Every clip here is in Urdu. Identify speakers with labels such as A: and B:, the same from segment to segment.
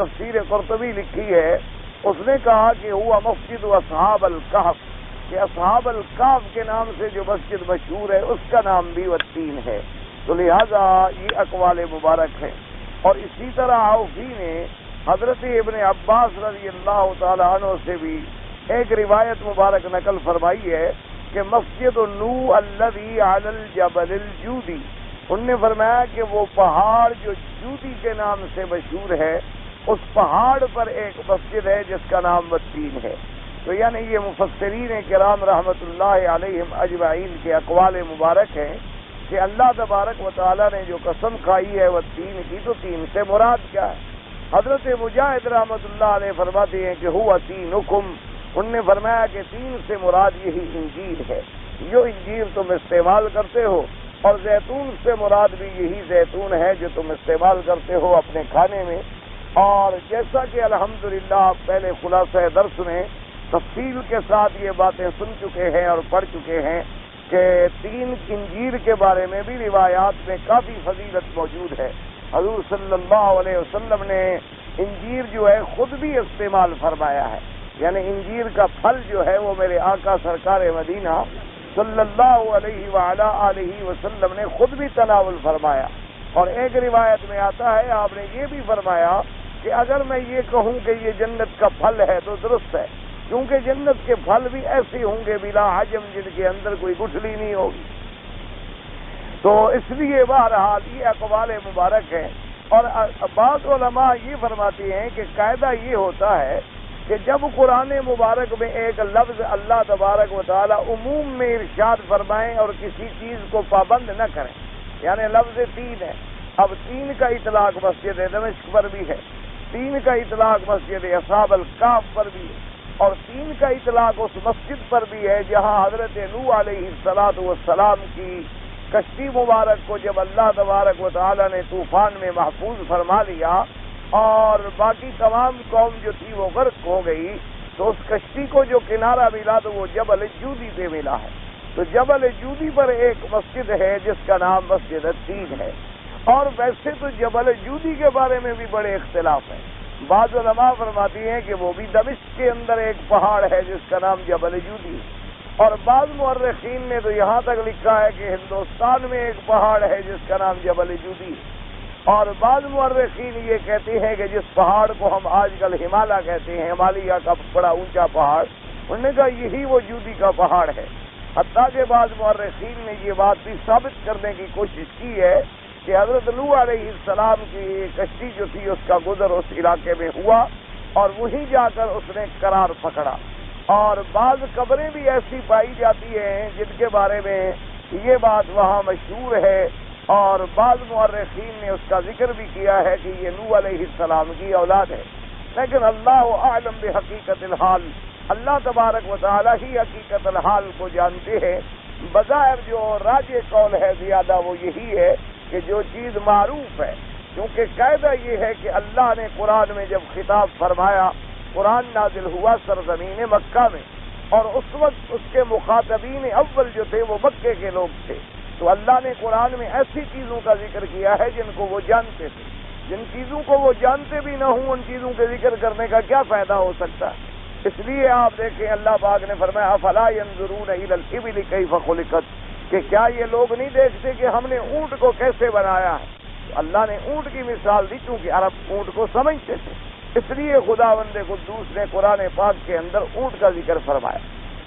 A: تفسیر قرطبی لکھی ہے، اس نے کہا کہ ہوا مسجد اصحاب الکہف، کہ اصحاب الکہف کے نام سے جو مسجد مشہور ہے اس کا نام بھی والتین ہے۔ تو لہذا یہ اقوال مبارک ہیں۔ اور اسی طرح عوفی نے حضرت ابن عباس رضی اللہ تعالی عنہ سے بھی ایک روایت مبارک نقل فرمائی ہے کہ مسجد نو الذی علی الجبل الجودی، ان نے فرمایا کہ وہ پہاڑ جو جودی کے نام سے مشہور ہے اس پہاڑ پر ایک مسجد ہے جس کا نام والتین ہے۔ تو یعنی یہ مفسرین کرام رحمت اللہ علیہم اجمعین کے اقوال مبارک ہیں کہ اللہ تبارک و تعالیٰ نے جو قسم کھائی ہے والتین کی، تو تین سے مراد کیا ہے؟ حضرت مجاہد رحمت اللہ علیہ فرماتے ہیں کہ ہوا تینکم، ان نے فرمایا کہ تین سے مراد یہی انجیل ہے، جو انجیل تم استعمال کرتے ہو، اور زیتون سے مراد بھی یہی زیتون ہے جو تم استعمال کرتے ہو اپنے کھانے میں۔ اور جیسا کہ الحمدللہ آپ پہلے خلاصہ درس میں تفصیل کے ساتھ یہ باتیں سن چکے ہیں اور پڑھ چکے ہیں کہ تین انجیر کے بارے میں بھی روایات میں کافی فضیلت موجود ہے۔ حضور صلی اللہ علیہ وسلم نے انجیر جو ہے خود بھی استعمال فرمایا ہے، یعنی انجیر کا پھل جو ہے وہ میرے آقا سرکار مدینہ صلی اللہ علیہ وعلی آلہ وسلم نے خود بھی تناول فرمایا۔ اور ایک روایت میں آتا ہے آپ نے یہ بھی فرمایا کہ اگر میں یہ کہوں کہ یہ جنت کا پھل ہے تو درست ہے، کیونکہ جنت کے پھل بھی ایسے ہوں گے بلا حجم جن کے اندر کوئی گٹھلی نہیں ہوگی۔ تو اس لیے بہرحال یہ اقوال مبارک ہیں۔ اور بعض علماء یہ فرماتے ہیں کہ قاعدہ یہ ہوتا ہے کہ جب قرآن مبارک میں ایک لفظ اللہ تبارک و تعالی عموم میں ارشاد فرمائیں اور کسی چیز کو پابند نہ کریں، یعنی لفظ تین ہے، اب تین کا اطلاق مسجد دمشق پر بھی ہے، تین کا اطلاق مسجد اصحاب الکہف پر بھی ہے، اور تین کا اطلاق اس مسجد پر بھی ہے جہاں حضرت نوح علیہ السلام کی کشتی مبارک کو جب اللہ تبارک و تعالی نے طوفان میں محفوظ فرما لیا اور باقی تمام قوم جو تھی وہ غرق ہو گئی، تو اس کشتی کو جو کنارہ ملا تو وہ جبل جودی پہ ملا ہے۔ تو جبل جودی پر ایک مسجد ہے جس کا نام مسجد التین ہے۔ اور ویسے تو جبل جودی کے بارے میں بھی بڑے اختلاف ہیں۔ بعض علماء فرماتی ہیں کہ وہ بھی دمشق کے اندر ایک پہاڑ ہے جس کا نام جبل جودی ہے، اور بعض مورخین نے تو یہاں تک لکھا ہے کہ ہندوستان میں ایک پہاڑ ہے جس کا نام جبل جودی ہے، اور بعض مورخین یہ کہتے ہیں کہ جس پہاڑ کو ہم آج کل ہمالیہ کہتے ہیں، ہمالیہ کا بڑا اونچا پہاڑ، انہوں نے کہا یہی وہ جودی کا پہاڑ ہے۔ حتیٰ کہ بعض مورخین نے یہ بات بھی ثابت کرنے کی کوشش کی ہے کہ حضرت نوح علیہ السلام کی کشتی جو تھی اس کا گزر اس علاقے میں ہوا اور وہیں جا کر اس نے قرار پکڑا۔ اور بعض قبریں بھی ایسی پائی جاتی ہیں جن کے بارے میں یہ بات وہاں مشہور ہے، اور بعض مورخین نے اس کا ذکر بھی کیا ہے کہ یہ نوح علیہ السلام کی اولاد ہے، لیکن اللہ اعلم بحقیقت الحال، اللہ تبارک و تعالی ہی حقیقت الحال کو جانتے ہیں۔ بظاہر جو راجح قول ہے زیادہ وہ یہی ہے کہ جو چیز معروف ہے، کیونکہ قاعدہ یہ ہے کہ اللہ نے قرآن میں جب خطاب فرمایا، قرآن نازل ہوا سرزمین مکہ میں، اور اس وقت اس کے مخاطبین اول جو تھے وہ مکے کے لوگ تھے، تو اللہ نے قرآن میں ایسی چیزوں کا ذکر کیا ہے جن کو وہ جانتے تھے۔ جن چیزوں کو وہ جانتے بھی نہ ہوں ان چیزوں کے ذکر کرنے کا کیا فائدہ ہو سکتا ہے؟ اس لیے آپ دیکھیں اللہ پاک نے فرمایا افلا ينظرون الى الابل کیف خلقت، کہ کیا یہ لوگ نہیں دیکھتے کہ ہم نے اونٹ کو کیسے بنایا ہے؟ تو اللہ نے اونٹ کی مثال دی چونکہ عرب اونٹ کو سمجھتے تھے، اس لیے خداوند قدوس نے قرآن پاک کے اندر اونٹ کا ذکر فرمایا۔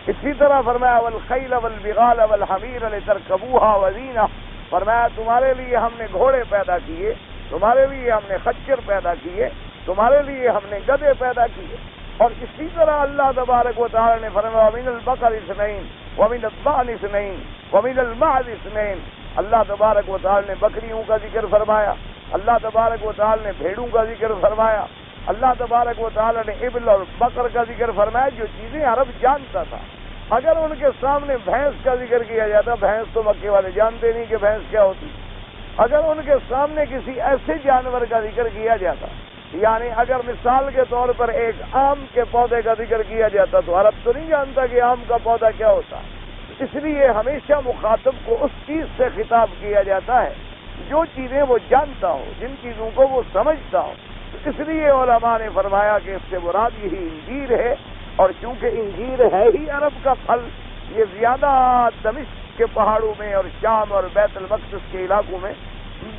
A: اسی طرح فرمایا والخیل والبغال والحمیر لترکبوها وزینہ، فرمایا تمہارے لیے ہم نے گھوڑے پیدا کیے، تمہارے لیے ہم نے خچر پیدا کیے، تمہارے لیے ہم نے گدھے پیدا کیے۔ اور اسی طرح اللہ تبارک و تعالی نے فرمایا ومن البقر اثنین ومن الضأن اثنین ومن المعز اثنین، اللہ تبارک و تعالی نے بکریوں کا ذکر فرمایا، اللہ تبارک و تعالی نے بھیڑوں کا ذکر فرمایا، اللہ تبارک و تعالی نے ابل اور بکر کا ذکر فرمایا، جو چیزیں عرب جانتا تھا۔ اگر ان کے سامنے بھینس کا ذکر کیا جاتا، بھینس تو مکے والے جانتے نہیں کہ بھینس کیا ہوتی، اگر ان کے سامنے کسی ایسے جانور کا ذکر کیا جاتا، یعنی اگر مثال کے طور پر ایک آم کے پودے کا ذکر کیا جاتا تو عرب تو نہیں جانتا کہ آم کا پودا کیا ہوتا، اس لیے ہمیشہ مخاطب کو اس چیز سے خطاب کیا جاتا ہے جو چیزیں وہ جانتا ہو، جن چیزوں کو وہ سمجھتا ہو۔ تو اس لیے علماء نے فرمایا کہ اس سے مراد یہی انجیل ہے، اور چونکہ انجیل ہے ہی عرب کا پھل، یہ زیادہ دمشق کے پہاڑوں میں اور شام اور بیت المقدس کے علاقوں میں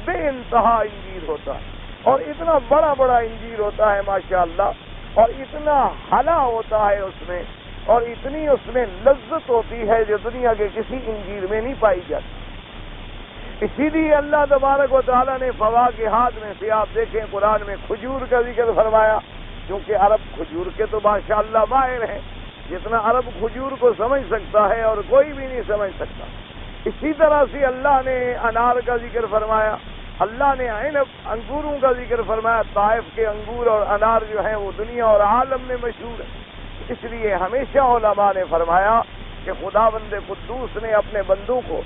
A: بے انتہا انجیر ہوتا ہے، اور اتنا بڑا بڑا انجیر ہوتا ہے ماشاءاللہ، اور اتنا حلا ہوتا ہے اس میں، اور اتنی اس میں لذت ہوتی ہے جو دنیا کے کسی انجیر میں نہیں پائی جاتی۔ اسی لیے اللہ تبارک و تعالیٰ نے فواکہات میں سے آپ دیکھیں قرآن میں کھجور کا ذکر فرمایا، کیونکہ عرب کھجور کے تو ماشاءاللہ ماہر ہیں، جتنا عرب کھجور کو سمجھ سکتا ہے اور کوئی بھی نہیں سمجھ سکتا۔ اسی طرح سے اللہ نے انار کا ذکر فرمایا، اللہ نے عنب انگوروں کا ذکر فرمایا، طائف کے انگور اور انار جو ہیں وہ دنیا اور عالم میں مشہور ہیں۔ اس لیے ہمیشہ علماء نے فرمایا کہ خداوند قدوس نے اپنے بندوں کو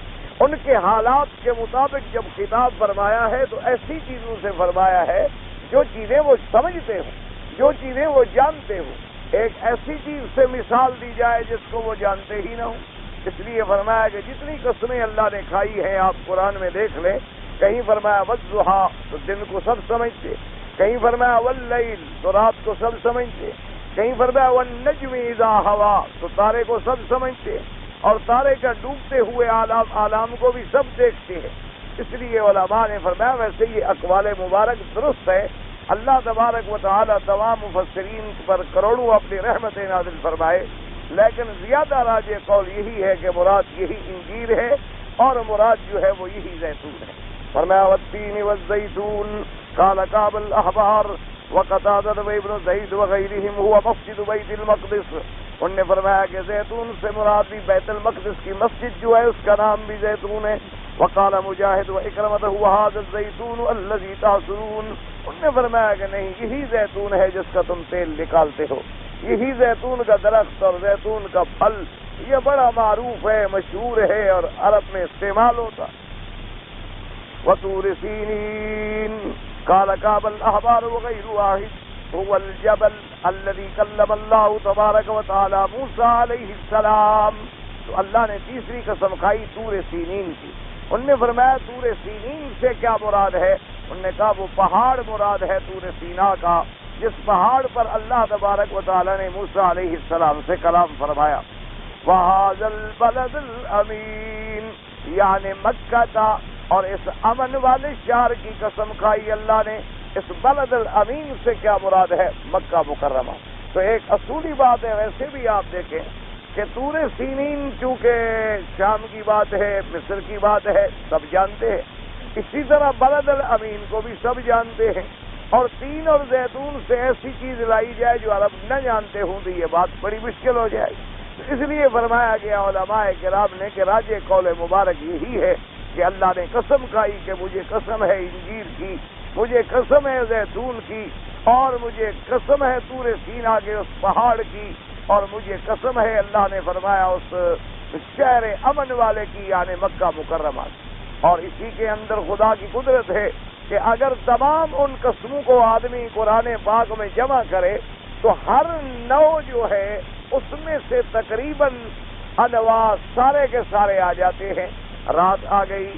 A: ان کے حالات کے مطابق جب خطاب فرمایا ہے تو ایسی چیزوں سے فرمایا ہے جو چیزیں وہ سمجھتے ہوں، جو چیزیں وہ جانتے ہوں۔ ایک ایسی چیز سے مثال دی جائے جس کو وہ جانتے ہی نہ ہوں۔ اس لیے فرمایا کہ جتنی قسمیں اللہ نے کھائی ہیں آپ قرآن میں دیکھ لیں، کہیں فرمایا والضحیٰ تو دن کو سب سمجھتے، کہیں فرمایا واللیل تو رات کو سب سمجھتے، کہیں فرمایا والنجم اذا ہوا تو تارے کو سب سمجھتے، اور تارے کا ڈوبتے ہوئے عالم کو بھی سب دیکھتے ہیں۔ اس لیے علماء نے فرمایا ویسے یہ اقوال مبارک درست ہے، اللہ تبارک و تعالی تمام مفسرین پر کروڑوں اپنی رحمت نازل فرمائے، لیکن زیادہ راجح قول یہی ہے کہ مراد یہی انجیر ہے، اور مراد جو ہے وہ یہی زیتون ہے۔ فرمایا والتین والزیتون قال کعب الاحبار وقتادہ وابن زید وغیرہم هو مسجد بیت المقدس، انہوں نے فرمایا کہ زیتون سے مراد بھی بیت المقدس کی مسجد جو ہے اس کا نام بھی زیتون ہے۔ وقال مجاہد واکرمۃ وهذا الزیتون الذی تعصرون، انہوں نے فرمایا کہ نہیں یہی زیتون ہے جس کا تم تیل نکالتے ہو، یہی زیتون کا درخت اور زیتون کا پھل یہ بڑا معروف ہے، مشہور ہے اور عرب میں استعمال ہوتا۔ وطور سینین قال کعب الاحبار وغیر واحد هو الجبل الذي كلم الله تبارک و تعالی موسیٰ علیہ السلام، تو اللہ نے تیسری قسم کھائی طور سینین کی۔ انہوں نے فرمایا طور سینین سے کیا مراد ہے؟ انہوں نے کہا وہ پہاڑ مراد ہے طور سینا کا، جس پہاڑ پر اللہ تبارک و تعالی نے موسیٰ علیہ السلام سے کلام فرمایا۔ وَهَذَا الْبَلَدِ الْأَمِينَ یعنی مکہ کا، اور اس امن والے شہر کی قسم کھائی اللہ نے۔ اس بلد الامین سے کیا مراد ہے؟ مکہ مکرمہ۔ تو ایک اصولی بات ہے، ویسے بھی آپ دیکھیں کہ طور سینین چونکہ شام کی بات ہے، مصر کی بات ہے، سب جانتے ہیں، اسی طرح بلد الامین کو بھی سب جانتے ہیں، اور تین اور زیتون سے ایسی چیز لائی جائے جو عرب نہ جانتے ہوں تو یہ بات بڑی مشکل ہو جائے گی۔ اس لیے فرمایا گیا علماء کرام نے کہ راجح قول مبارک یہی ہے کہ اللہ نے قسم کھائی کہ مجھے قسم ہے انجیر کی، مجھے قسم ہے زیتون کی، اور مجھے قسم ہے طور سینا کے اس پہاڑ کی، اور مجھے قسم ہے اللہ نے فرمایا اس شہر امن والے کی یعنی مکہ مکرمہ۔ اور اسی کے اندر خدا کی قدرت ہے کہ اگر تمام ان قسموں کو آدمی قرآن پاک میں جمع کرے تو ہر نو جو ہے اس میں سے تقریباً انواع سارے کے سارے آ جاتے ہیں۔ رات آ گئی،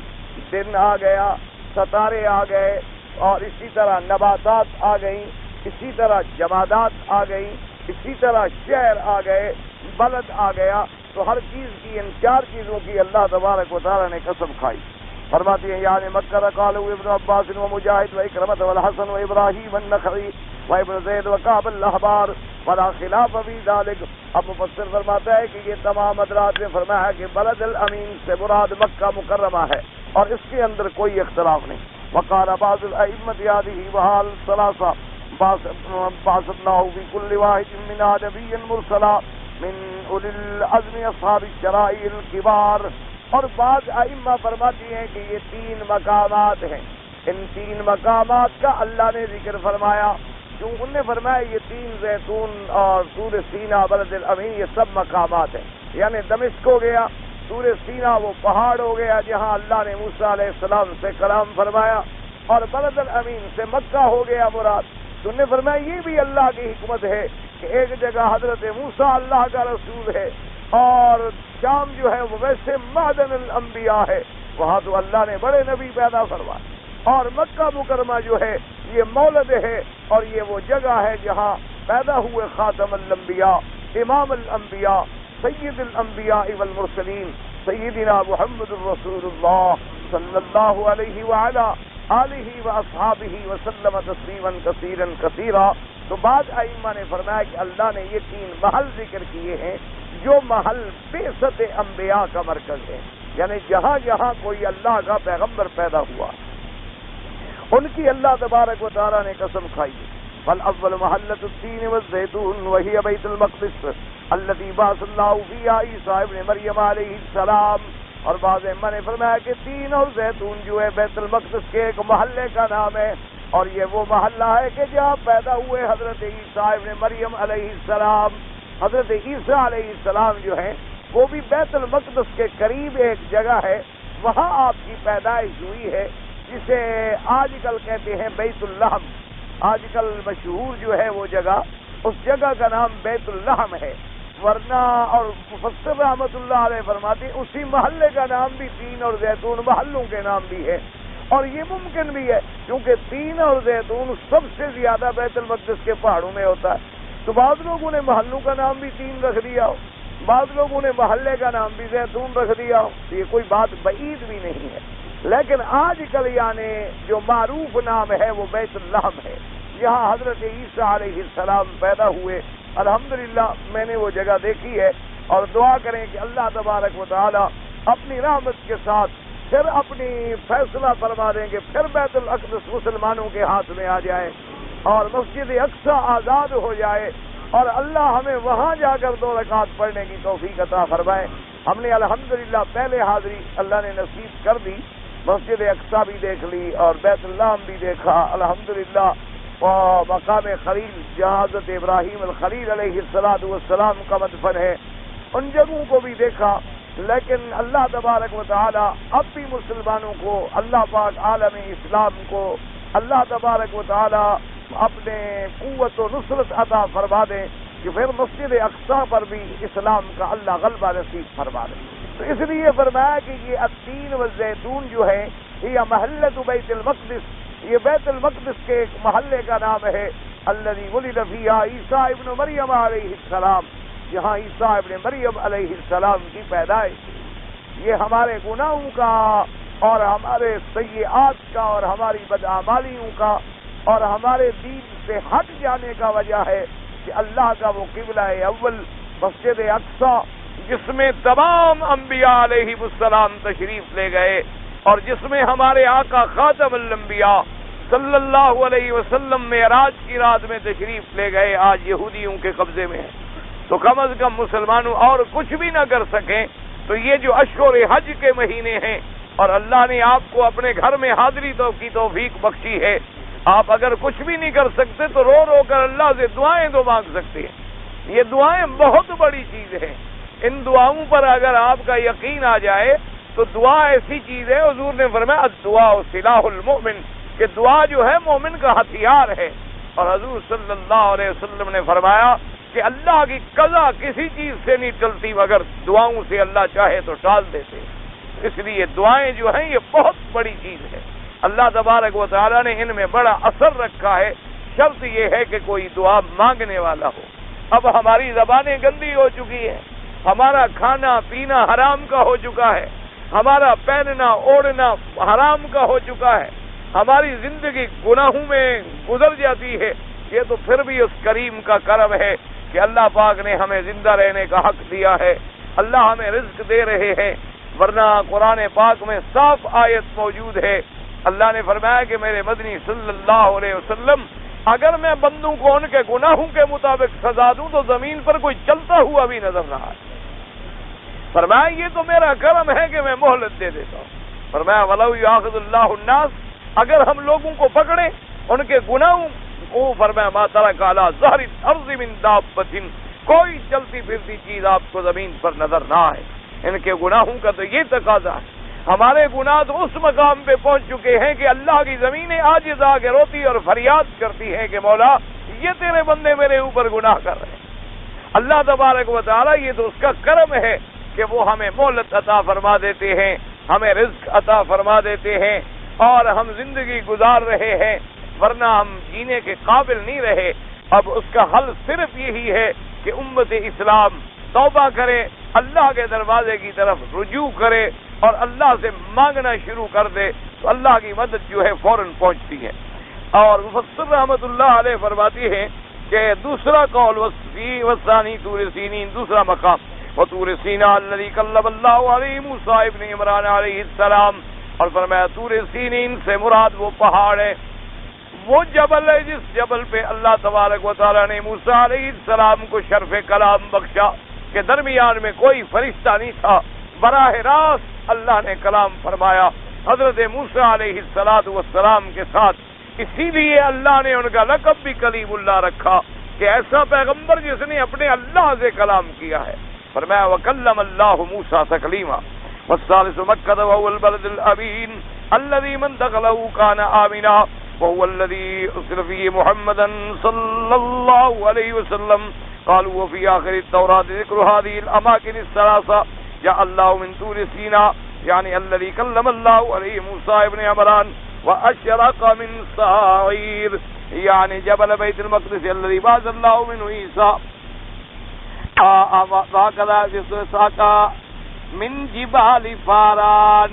A: دن آ گیا، ستارے آ گئے، اور اسی طرح نباتات آ گئیں، اسی طرح جمادات آ گئیں، اسی طرح شہر آ گئے، بلد آ گیا۔ تو ہر چیز کی ان چار چیزوں کی اللہ تبارک و تعالی نے قسم کھائی۔ فرماتے ہیں یعنی مکہ قالوا ابن عباس و مجاہد و اکرمۃ والحسن و ابراہیم النخعی و ابن زید و کعب الاحبار ولا خلاف فی ذلک۔ اب مفسر فرماتا ہے کہ یہ تمام حضرات نے فرمایا کہ بلد الامین سے مراد مکہ مکرمہ ہے، اور اس کے اندر کوئی اختلاف نہیں۔ وقال بعض الائمة هذه وحال ثلاثة بعث الله في كل واحد من نبي مرسلا من أولي العزم أصحاب الشرائع الكبار، اور بعض ائمہ فرماتی ہیں کہ یہ تین مقامات ہیں، ان تین مقامات کا اللہ نے ذکر فرمایا، جو انہوں نے فرمایا یہ تین زیتون اور طور سینا بلد الامین یہ سب مقامات ہیں، یعنی دمشق ہو گیا، طور سینا وہ پہاڑ ہو گیا جہاں اللہ نے موسیٰ علیہ السلام سے کلام فرمایا، اور بلد الامین سے مکہ ہو گیا مراد۔ تو انہوں نے فرمایا یہ بھی اللہ کی حکمت ہے کہ ایک جگہ حضرت موسیٰ اللہ کا رسول ہے، اور شام جو ہے وہ ویسے معدن الانبیاء ہے، وہاں تو اللہ نے بڑے نبی پیدا فرمائے۔ اور مکہ مکرمہ جو ہے یہ مولد ہے، اور یہ وہ جگہ ہے جہاں پیدا ہوئے خاتم الانبیاء، امام الانبیاء، سید الانبیاء والمرسلین، سیدنا محمد الرسول اللہ صلی اللہ علیہ وعلا آلہ واصحابہ وسلم تسلیما کثیرا کثیرا۔ تو بعد ائمہ نے فرمایا کہ اللہ نے یہ 3 محل ذکر کیے ہیں جو محل بعثت انبیاء کا مرکز ہے، یعنی جہاں جہاں کوئی اللہ کا پیغمبر پیدا ہوا ان کی اللہ تبارک و تعالیٰ نے قسم کھائی ہے۔ فالاول محلۃ التین والزیتون وہی بیت المقدس الذی بعث اللہ فیہا عیسیٰ ابن مریم علیہ السلام۔ اور بعض ائمہ نے فرمایا کہ تین اور زیتون جو ہے بیت المقدس کے ایک محلے کا نام ہے، اور یہ وہ محلہ ہے کہ جہاں پیدا ہوئے حضرت عیسیٰ ابن مریم علیہ السلام۔ حضرت عیسیٰ علیہ السلام جو ہیں وہ بھی بیت المقدس کے قریب ایک جگہ ہے، وہاں آپ کی پیدائش ہوئی ہے، جسے آج کل کہتے ہیں بیت اللحم۔ آج کل مشہور جو ہے وہ جگہ، اس جگہ کا نام بیت اللحم ہے، ورنہ اور مفسر رحمۃ اللہ علیہ فرماتے ہیں اسی محلے کا نام بھی تین اور زیتون محلوں کے نام بھی ہے، اور یہ ممکن بھی ہے کیونکہ تین اور زیتون سب سے زیادہ بیت المقدس کے پہاڑوں میں ہوتا ہے، تو بعض لوگوں نے محلوں کا نام بھی تین رکھ دیا ہو، بعض لوگوں نے محلے کا نام بھی زیتون رکھ دیا ہو، تو یہ کوئی بات بعید بھی نہیں ہے، لیکن آج کل یعنی جو معروف نام ہے وہ بیت اللحم ہے، یہاں حضرت عیسیٰ علیہ السلام پیدا ہوئے۔ الحمدللہ میں نے وہ جگہ دیکھی ہے، اور دعا کریں کہ اللہ تبارک و تعالی اپنی رحمت کے ساتھ پھر اپنی فیصلہ فرما دیں گے، پھر بیت الاقدس مسلمانوں کے ہاتھ میں آ جائے اور مسجد اقصی آزاد ہو جائے، اور اللہ ہمیں وہاں جا کر 2 رکعت پڑھنے کی توفیق عطا فرمائے۔ ہم نے الحمدللہ پہلے حاضری اللہ نے نصیب کر دی، مسجد اقصی بھی دیکھ لی اور بیت اللہ بھی دیکھا الحمدللہ، اور مقام خلیل جہاں حضرت ابراہیم الخلیل علیہ السلام کا مدفن ہے، ان جگہوں کو بھی دیکھا۔ لیکن اللہ تبارک و تعالی اب بھی مسلمانوں کو، اللہ پاک عالم اسلام کو اللہ تبارک و تعالی اپنے قوت و نصرت عطا فرما دیں کہ پھر مسجد اقصی پر بھی اسلام کا اللہ غلبہ نصیب فرما دے۔ تو اس لیے فرمایا کہ یہ التین والزیتون جو ہے یہ محلۃ بیت المقدس، یہ بیت المقدس کے ایک محلے کا نام ہے، الذی ولد فیہا عیسیٰ ابن مریم علیہ السلام، جہاں عیسیٰ ابن مریم علیہ السلام کی پیدائش ہوئی۔ یہ ہمارے گناہوں کا اور ہمارے سیئات کا اور ہماری بدعمالیوں کا اور ہمارے دین سے ہٹ جانے کا وجہ ہے کہ اللہ کا وہ قبلہ اول مسجد اقصی جس میں تمام انبیاء علیہ السلام تشریف لے گئے، اور جس میں ہمارے آقا خاتم الانبیاء صلی اللہ علیہ وسلم معراج کی رات میں تشریف لے گئے، آج یہودیوں کے قبضے میں ہے۔ تو کم از کم مسلمانوں اور کچھ بھی نہ کر سکیں تو یہ جو اشہر حج کے مہینے ہیں، اور اللہ نے آپ کو اپنے گھر میں حاضری کی توفیق بخشی ہے، آپ اگر کچھ بھی نہیں کر سکتے تو رو رو کر اللہ سے دعائیں تو مانگ سکتے ہیں۔ یہ دعائیں بہت بڑی چیز ہے، ان دعاؤں پر اگر آپ کا یقین آ جائے تو دعا ایسی چیز ہے، حضور نے فرمایا الدعاء سلاح المؤمن، کہ دعا جو ہے مومن کا ہتھیار ہے، اور حضور صلی اللہ علیہ وسلم نے فرمایا کہ اللہ کی قضا کسی چیز سے نہیں ٹلتی مگر دعاؤں سے اللہ چاہے تو ٹال دیتے۔ اس لیے دعائیں جو ہیں یہ بہت بڑی چیز ہے، اللہ تبارک و تعالیٰ نے ان میں بڑا اثر رکھا ہے، شرط یہ ہے کہ کوئی دعا مانگنے والا ہو۔ اب ہماری زبانیں گندی ہو چکی ہیں، ہمارا کھانا پینا حرام کا ہو چکا ہے، ہمارا پہننا اوڑھنا حرام کا ہو چکا ہے، ہماری زندگی گناہوں میں گزر جاتی ہے۔ یہ تو پھر بھی اس کریم کا کرم ہے کہ اللہ پاک نے ہمیں زندہ رہنے کا حق دیا ہے، اللہ ہمیں رزق دے رہے ہیں، ورنہ قرآن پاک میں صاف آیت موجود ہے، اللہ نے فرمایا کہ میرے مدنی صلی اللہ علیہ وسلم اگر میں بندوں کو ان کے گناہوں کے مطابق سزا دوں تو زمین پر کوئی چلتا ہوا بھی نظر نہ آئے۔ فرمایا یہ تو میرا کرم ہے کہ میں مہلت دے دیتا ہوں۔ فرمایا وَلَوْ يَأْخُذُ اللَّهُ النَّاسَ، اگر ہم لوگوں کو پکڑیں ان کے گناہوں کو، فرمایا مَا تَرَكَ عَلَىٰ ظَهْرِ الْأَرْضِ مِن دَابَّةٍ، کوئی چلتی پھرتی چیز آپ کو زمین پر نظر نہ آئے۔ ان کے گناہوں کا تو یہ تقاضا ہے، ہمارے گناہ تو اس مقام پہ پہنچ چکے ہیں کہ اللہ کی زمینیں عاجز آ کے روتی اور فریاد کرتی ہیں کہ مولا یہ تیرے بندے میرے اوپر گناہ کر رہے ہیں۔ اللہ تبارک و تعالی یہ تو اس کا کرم ہے کہ وہ ہمیں مہلت عطا فرما دیتے ہیں، ہمیں رزق عطا فرما دیتے ہیں، اور ہم زندگی گزار رہے ہیں ورنہ ہم جینے کے قابل نہیں رہے. اب اس کا حل صرف یہی ہے کہ امت اسلام توبہ کرے، اللہ کے دروازے کی طرف رجوع کرے اور اللہ سے مانگنا شروع کر دے تو اللہ کی مدد جو ہے فوراً پہنچتی ہے. اور مفسر رحمۃ اللہ علیہ فرماتی ہے کہ دوسرا قول وثانی طور سینین، دوسرا مقام وطور سینا الذی کلم اللہ علیہ موسیٰ ابن عمران علیہ السلام، اور فرمایا طور سینین سے مراد وہ پہاڑ ہے، وہ جبل ہے جس جبل پہ اللہ تبارک و تعالیٰ نے موسیٰ علیہ السلام کو شرف کلام بخشا کہ درمیان میں کوئی فرشتہ نہیں تھا، براہ راست اللہ نے کلام فرمایا حضرت موسیٰ علیہ السلام کے ساتھ. اسی لیے اللہ نے ان کا لقب بھی کلیم اللہ رکھا کہ ایسا پیغمبر جس نے اپنے اللہ سے کلام کیا ہے. فرمایا وَكَلَّمَ اللَّهُ مُوسَىٰ تَكْلِيمًا. والثالث مكة وهو البلد الأمين الذي من دخله كان آمنا وهو الذي أرسل فيه محمدا صلى الله عليه وسلم. قالوا وفي آخر التوراة ذكر هذه الأماكن الثلاثة جاء الله من طور سيناء يعني الذي كلم الله عليه موسى ابن عمران وأشرق من صعير يعني جبل بيت المقدس الذي بعث الله منه عيسى هكذا ساقا من جبال فاران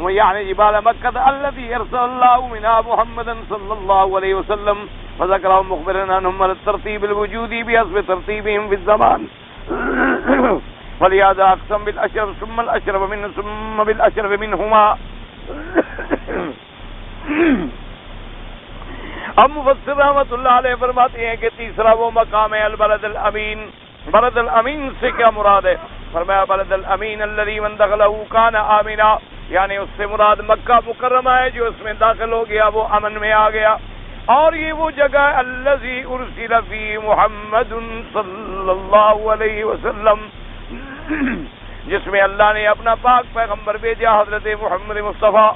A: يعني جبال مكة الذي أرسل الله منها محمدا صلى الله عليه وسلم فذكرهم مخبرا عنهم على الترتيب الوجودي بحسب ترتيبهم في الزمان. فلهذا أقسم بالأشرف ثم الأشرف منه ثم بالأشرف منهما. اب مفسر رحمۃ اللہ علیہ فرماتے ہیں کہ تیسرا وہ مقام ہے البلد الامین. بلد الامین سے کیا مراد ہے؟ فرمایا بلد الامین الذی من دخلہ کان آمنا، یعنی اس سے مراد مکہ مکرمہ ہے، جو اس میں داخل ہو گیا وہ امن میں آ گیا. اور یہ وہ جگہ الذی ارسل فی محمد صلی اللہ علیہ وسلم، جس میں اللہ نے اپنا پاک پیغمبر بھیجا حضرت محمد مصطفیٰ.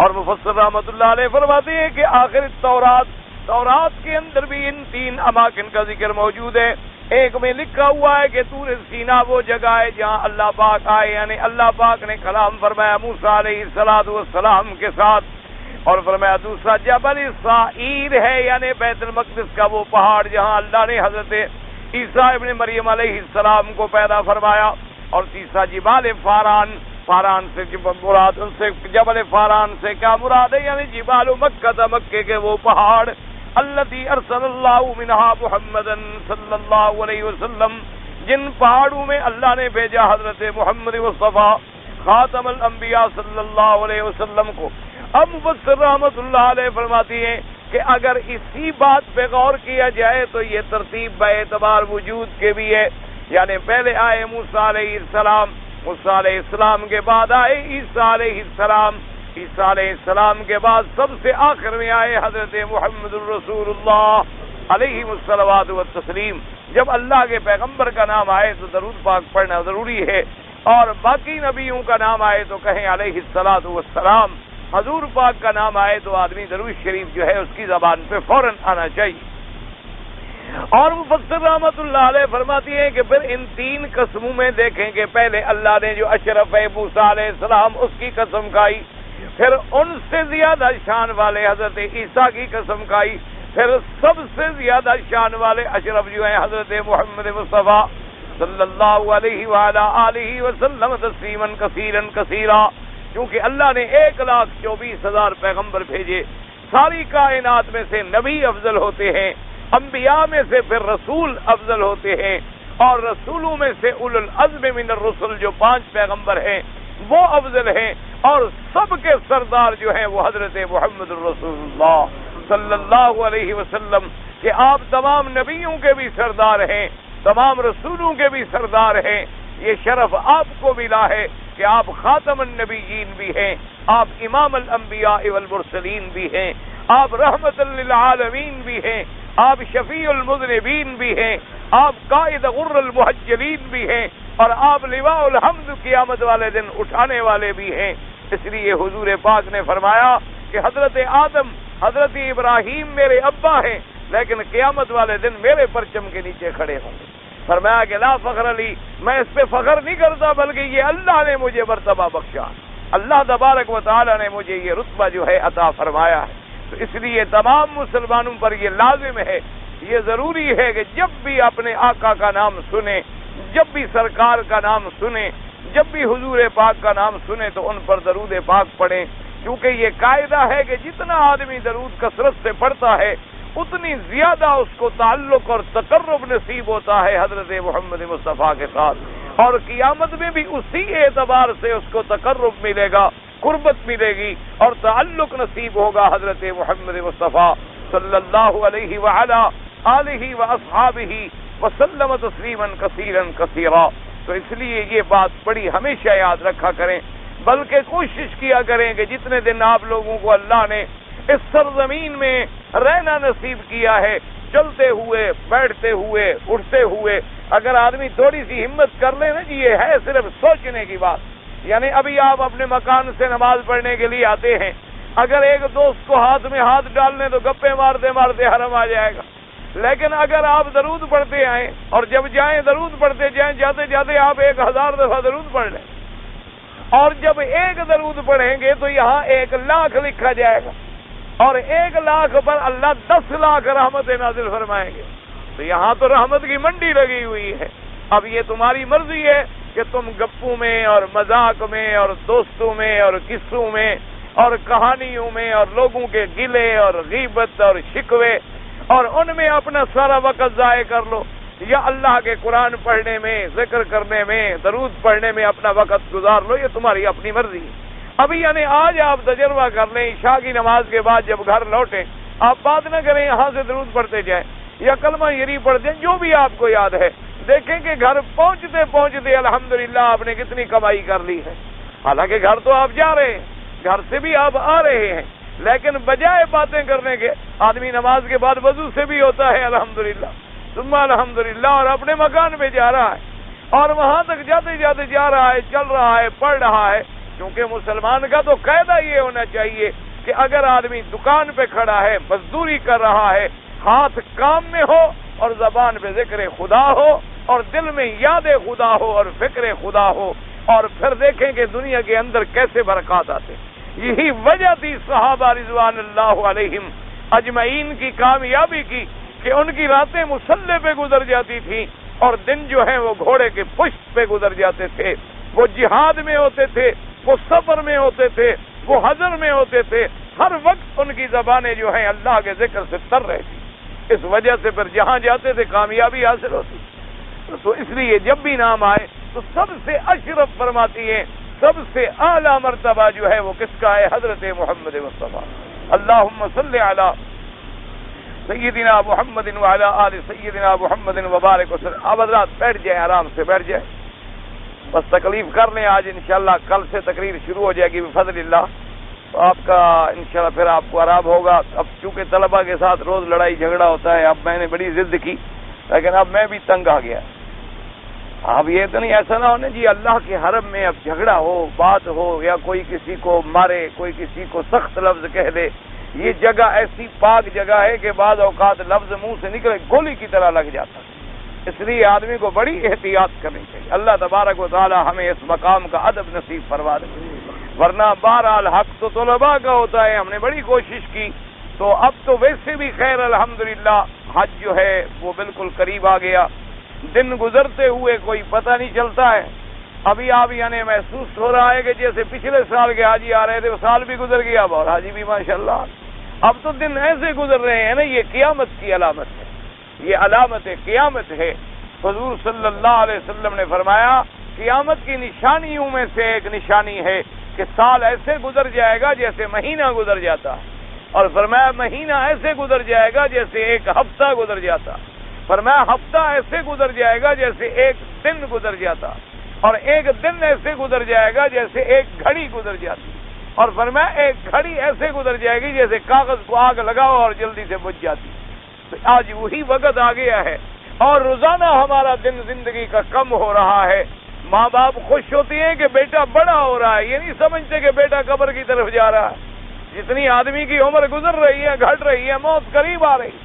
A: اور مفسر رحمۃ اللہ علیہ فرماتے ہیں کہ آخر تورات کے اندر بھی ان تین اماکن کا ذکر موجود ہے. ایک میں لکھا ہوا ہے کہ طور سینا وہ جگہ ہے جہاں اللہ پاک آئے، یعنی اللہ پاک نے کلام فرمایا موسیٰ علیہ السلام کے ساتھ. اور فرمایا دوسرا جبل سعیر ہے، یعنی بیت المقدس کا وہ پہاڑ جہاں اللہ نے حضرت عیسیٰ ابن مریم علیہ السلام کو پیدا فرمایا. اور تیسرا جبال فاران سے مراد، ان سے جبل فاران سے کیا مراد ہے؟ یعنی جبال مکہ، مکے کے وہ پہاڑ الذی ارسل اللہ منہا محمدا صلی اللہ علیہ وسلم، جن پہاڑوں میں اللہ نے بھیجا حضرت محمد مصطفیٰ خاتم الانبیاء صلی اللہ علیہ وسلم کو. اب مفسر رحمۃ اللہ علیہ فرماتی ہیں کہ اگر اسی بات پہ غور کیا جائے تو یہ ترتیب بے اعتبار وجود کے بھی ہے. یعنی پہلے آئے موسیٰ علیہ السلام، موسیٰ علیہ السلام کے بعد آئے عیسیٰ علیہ السلام، عیسیٰ علیہ السلام کے بعد سب سے آخر میں آئے حضرت محمد الرسول اللہ علیہ الصلوات والتسلیم. جب اللہ کے پیغمبر کا نام آئے تو درود پاک پڑھنا ضروری ہے، اور باقی نبیوں کا نام آئے تو کہیں علیہ الصلوات والسلام. حضور پاک کا نام آئے تو آدمی درود شریف جو ہے اس کی زبان پہ فوراً آنا چاہیے. اور مفسر رحمۃ اللہ علیہ فرماتی ہیں کہ پھر ان تین قسموں میں دیکھیں کہ پہلے اللہ نے جو اشرف ہے موسیٰ علیہ السلام اس کی قسم کھائی، پھر ان سے زیادہ شان والے حضرت عیسیٰ کی قسم کھائی، پھر سب سے زیادہ شان والے اشرف جو ہیں حضرت محمد مصطفیٰ صلی اللہ علیہ وآلہ آلہ وسلم تسلیما کثیرا کثیرا. کیونکہ اللہ نے 1,24,000 پیغمبر بھیجے، ساری کائنات میں سے نبی افضل ہوتے ہیں، انبیاء میں سے پھر رسول افضل ہوتے ہیں، اور رسولوں میں سے اولو العزم من الرسل جو 5 پیغمبر ہیں وہ افضل ہیں، اور سب کے سردار جو ہیں وہ حضرت محمد الرسول اللہ صلی اللہ علیہ وسلم کہ آپ تمام نبیوں کے بھی سردار ہیں، تمام رسولوں کے بھی سردار ہیں. یہ شرف آپ کو ملا ہے کہ آپ خاتم النبیین بھی ہیں، آپ امام الانبیاء والمرسلین بھی ہیں، آپ رحمت للعالمین بھی ہیں، آپ شفیع المذنبین بھی ہیں، آپ قائد غر المحجلین بھی ہیں، اور آپ لواء الحمد قیامت والے دن اٹھانے والے بھی ہیں. اس لیے حضور پاک نے فرمایا کہ حضرت آدم، حضرت ابراہیم میرے ابا ہیں، لیکن قیامت والے دن میرے پرچم کے نیچے کھڑے ہوں گے. فرمایا کہ لا فخر علی، میں اس پہ فخر نہیں کرتا بلکہ یہ اللہ نے مجھے مرتبہ بخشا. اللہ تبارک و تعالی نے مجھے یہ رتبہ جو ہے عطا فرمایا ہے. تو اس لیے تمام مسلمانوں پر یہ لازم ہے، یہ ضروری ہے کہ جب بھی اپنے آقا کا نام سنیں، جب بھی سرکار کا نام سنیں، جب بھی حضور پاک کا نام سنیں تو ان پر درود پاک پڑھیں، کیونکہ یہ قاعدہ ہے کہ جتنا آدمی درود کثرت سے پڑھتا ہے اتنی زیادہ اس کو تعلق اور تقرب نصیب ہوتا ہے حضرت محمد مصطفیٰ کے ساتھ، اور قیامت میں بھی اسی اعتبار سے اس کو تقرب ملے گا، قربت ملے گی اور تعلق نصیب ہوگا حضرت محمد مصطفیٰ صلی اللہ علیہ وعلا آلہ واصحابہ وسلم تسلیما کثیرا کثیرا. تو اس لیے یہ بات بڑی ہمیشہ یاد رکھا کریں، بلکہ کوشش کیا کریں کہ جتنے دن آپ لوگوں کو اللہ نے اس سرزمین میں رہنا نصیب کیا ہے، چلتے ہوئے، بیٹھتے ہوئے، اٹھتے ہوئے، اگر آدمی تھوڑی سی ہمت کر لے نا جی، یہ ہے صرف سوچنے کی بات. یعنی ابھی آپ اپنے مکان سے نماز پڑھنے کے لیے آتے ہیں، اگر ایک دوست کو ہاتھ میں ہاتھ ڈال لیں تو گپے مارتے مارتے حرم آ جائے گا. لیکن اگر آپ درود پڑھتے آئیں اور جب جائیں درود پڑھتے جائیں، جاتے جاتے آپ 1000 دفعہ درود پڑھ لیں، اور جب ایک درود پڑھیں گے تو یہاں 1,00,000 لکھا جائے گا، اور 1,00,000 پر اللہ 10,00,000 رحمت نازل فرمائیں گے. تو یہاں تو رحمت کی منڈی لگی ہوئی ہے. اب یہ تمہاری مرضی ہے کہ تم گپوں میں اور مذاق میں اور دوستوں میں اور قصوں میں اور کہانیوں میں اور لوگوں کے گلے اور غیبت اور شکوے اور ان میں اپنا سارا وقت ضائع کر لو، یا اللہ کے قرآن پڑھنے میں، ذکر کرنے میں، درود پڑھنے میں اپنا وقت گزار لو. یہ تمہاری اپنی مرضی ہے. ابھی یعنی آج آپ تجربہ کر لیں، عشاء کی نماز کے بعد جب گھر لوٹیں آپ بات نہ کریں، یہاں سے درود پڑھتے جائیں یا کلمہ شریف پڑھتے ہیں، جو بھی آپ کو یاد ہے. دیکھیں کہ گھر پہنچتے پہنچتے الحمدللہ آپ نے کتنی کمائی کر لی ہے. حالانکہ گھر تو آپ جا رہے ہیں، گھر سے بھی آپ آ رہے ہیں، لیکن بجائے باتیں کرنے کے آدمی نماز کے بعد وضو سے بھی ہوتا ہے الحمدللہ ثم الحمدللہ، اور اپنے مکان پہ جا رہا ہے اور وہاں تک جاتے جاتے جا رہا ہے، چل رہا ہے، پڑھ رہا ہے. کیونکہ مسلمان کا تو قاعدہ یہ ہونا چاہیے کہ اگر آدمی دکان پہ کھڑا ہے، مزدوری کر رہا ہے، ہاتھ کام میں ہو اور زبان پہ ذکر خدا ہو اور دل میں یاد خدا ہو اور فکر خدا ہو، اور پھر دیکھیں کہ دنیا کے اندر کیسے برکات آتے. یہی وجہ تھی صحابہ رضوان اللہ علیہم اجمعین کی کامیابی کی کہ ان کی راتیں مصلے پہ گزر جاتی تھیں اور دن جو ہے وہ گھوڑے کے پشت پہ گزر جاتے تھے. وہ جہاد میں ہوتے تھے، وہ سفر میں ہوتے تھے، وہ حضر میں ہوتے تھے، ہر وقت ان کی زبانیں جو ہیں اللہ کے ذکر سے تر رہتی. اس وجہ سے پھر جہاں جاتے تھے کامیابی حاصل ہوتی. تو اس لیے جب بھی نام آئے تو سب سے اشرف فرماتی ہے، سب سے اعلیٰ مرتبہ جو ہے وہ کس کا ہے؟ حضرت محمد مصطفیٰ. اللہم صلی علی سیدنا محمد وعلی آل سیدنا محمد وبارک وسلم. آپ حضرات بیٹھ جائیں، آرام سے بیٹھ جائیں، بس تکلیف کر لیں. آج انشاءاللہ کل سے تقریر شروع ہو جائے گی بفضل اللہ، تو آپ کا انشاءاللہ پھر آپ کو آرام ہوگا. اب چونکہ طلبہ کے ساتھ روز لڑائی جھگڑا ہوتا ہے، اب میں نے بڑی ضد کی لیکن اب میں بھی تنگ آ گیا. اب یہ تو نہیں ایسا نہ ہونا جی اللہ کے حرم میں اب جھگڑا ہو، بات ہو، یا کوئی کسی کو مارے، کوئی کسی کو سخت لفظ کہہ دے. یہ جگہ ایسی پاک جگہ ہے کہ بعض اوقات لفظ منہ سے نکلے گولی کی طرح لگ جاتا ہے. اس لیے آدمی کو بڑی احتیاط کرنی چاہیے. اللہ تبارک و تعالی ہمیں اس مقام کا ادب نصیب فرما دے. ورنہ بہرحال حق تو طلباء کا ہوتا ہے، ہم نے بڑی کوشش کی. تو اب تو ویسے بھی خیر الحمدللہ حج جو ہے وہ بالکل قریب آ گیا. دن گزرتے ہوئے کوئی پتہ نہیں چلتا ہے. ابھی آپ یعنی محسوس ہو رہا ہے کہ جیسے پچھلے سال کے حاجی آ رہے تھے، وہ سال بھی گزر گیا اور حاجی بھی ماشاءاللہ. اب تو دن ایسے گزر رہے ہیں نا، یہ قیامت کی علامت ہے، یہ علامت قیامت ہے. حضور صلی اللہ علیہ وسلم نے فرمایا قیامت کی نشانیوں میں سے ایک نشانی ہے کہ سال ایسے گزر جائے گا جیسے مہینہ گزر جاتا ہے، اور فرمایا مہینہ ایسے گزر جائے گا جیسے ایک ہفتہ گزر جاتا، فرمایا ہفتہ ایسے گزر جائے گا جیسے ایک دن گزر جاتا، اور ایک دن ایسے گزر جائے گا جیسے ایک گھڑی گزر جاتی، اور فرمایا ایک گھڑی ایسے گزر جائے گی جیسے کاغذ کو آگ لگاؤ اور جلدی سے بجھ جاتی. تو آج وہی وقت آ گیا ہے اور روزانہ ہمارا دن زندگی کا کم ہو رہا ہے. ماں باپ خوش ہوتی ہیں کہ بیٹا بڑا ہو رہا ہے، یہ نہیں سمجھتے کہ بیٹا قبر کی طرف جا رہا ہے. جتنی آدمی کی عمر گزر رہی ہے، گھٹ رہی ہے، موت قریب آ رہی.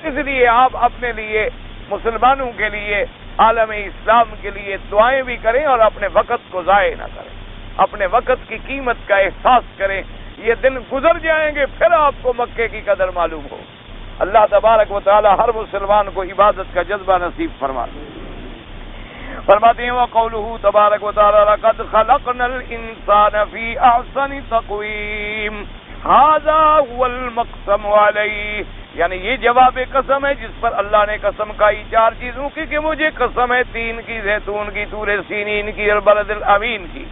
A: اس لیے آپ اپنے لیے، مسلمانوں کے لیے، عالم اسلام کے لیے دعائیں بھی کریں اور اپنے وقت کو ضائع نہ کریں. اپنے وقت کی قیمت کا احساس کریں. یہ دن گزر جائیں گے پھر آپ کو مکے کی قدر معلوم ہو. اللہ تبارک و تعالی ہر مسلمان کو عبادت کا جذبہ نصیب فرماتے ہیں وقولہ تبارک و تعالی لقد خلقنا الانسان فی احسن تقویم ھذا هو المقسم علیہ. یعنی یہ جواب قسم ہے جس پر اللہ نے قسم کھائی 4 چیزوں کی کہ مجھے قسم ہے تین کی، زیتون کی، طور سینین کی اور بلد الامین کی.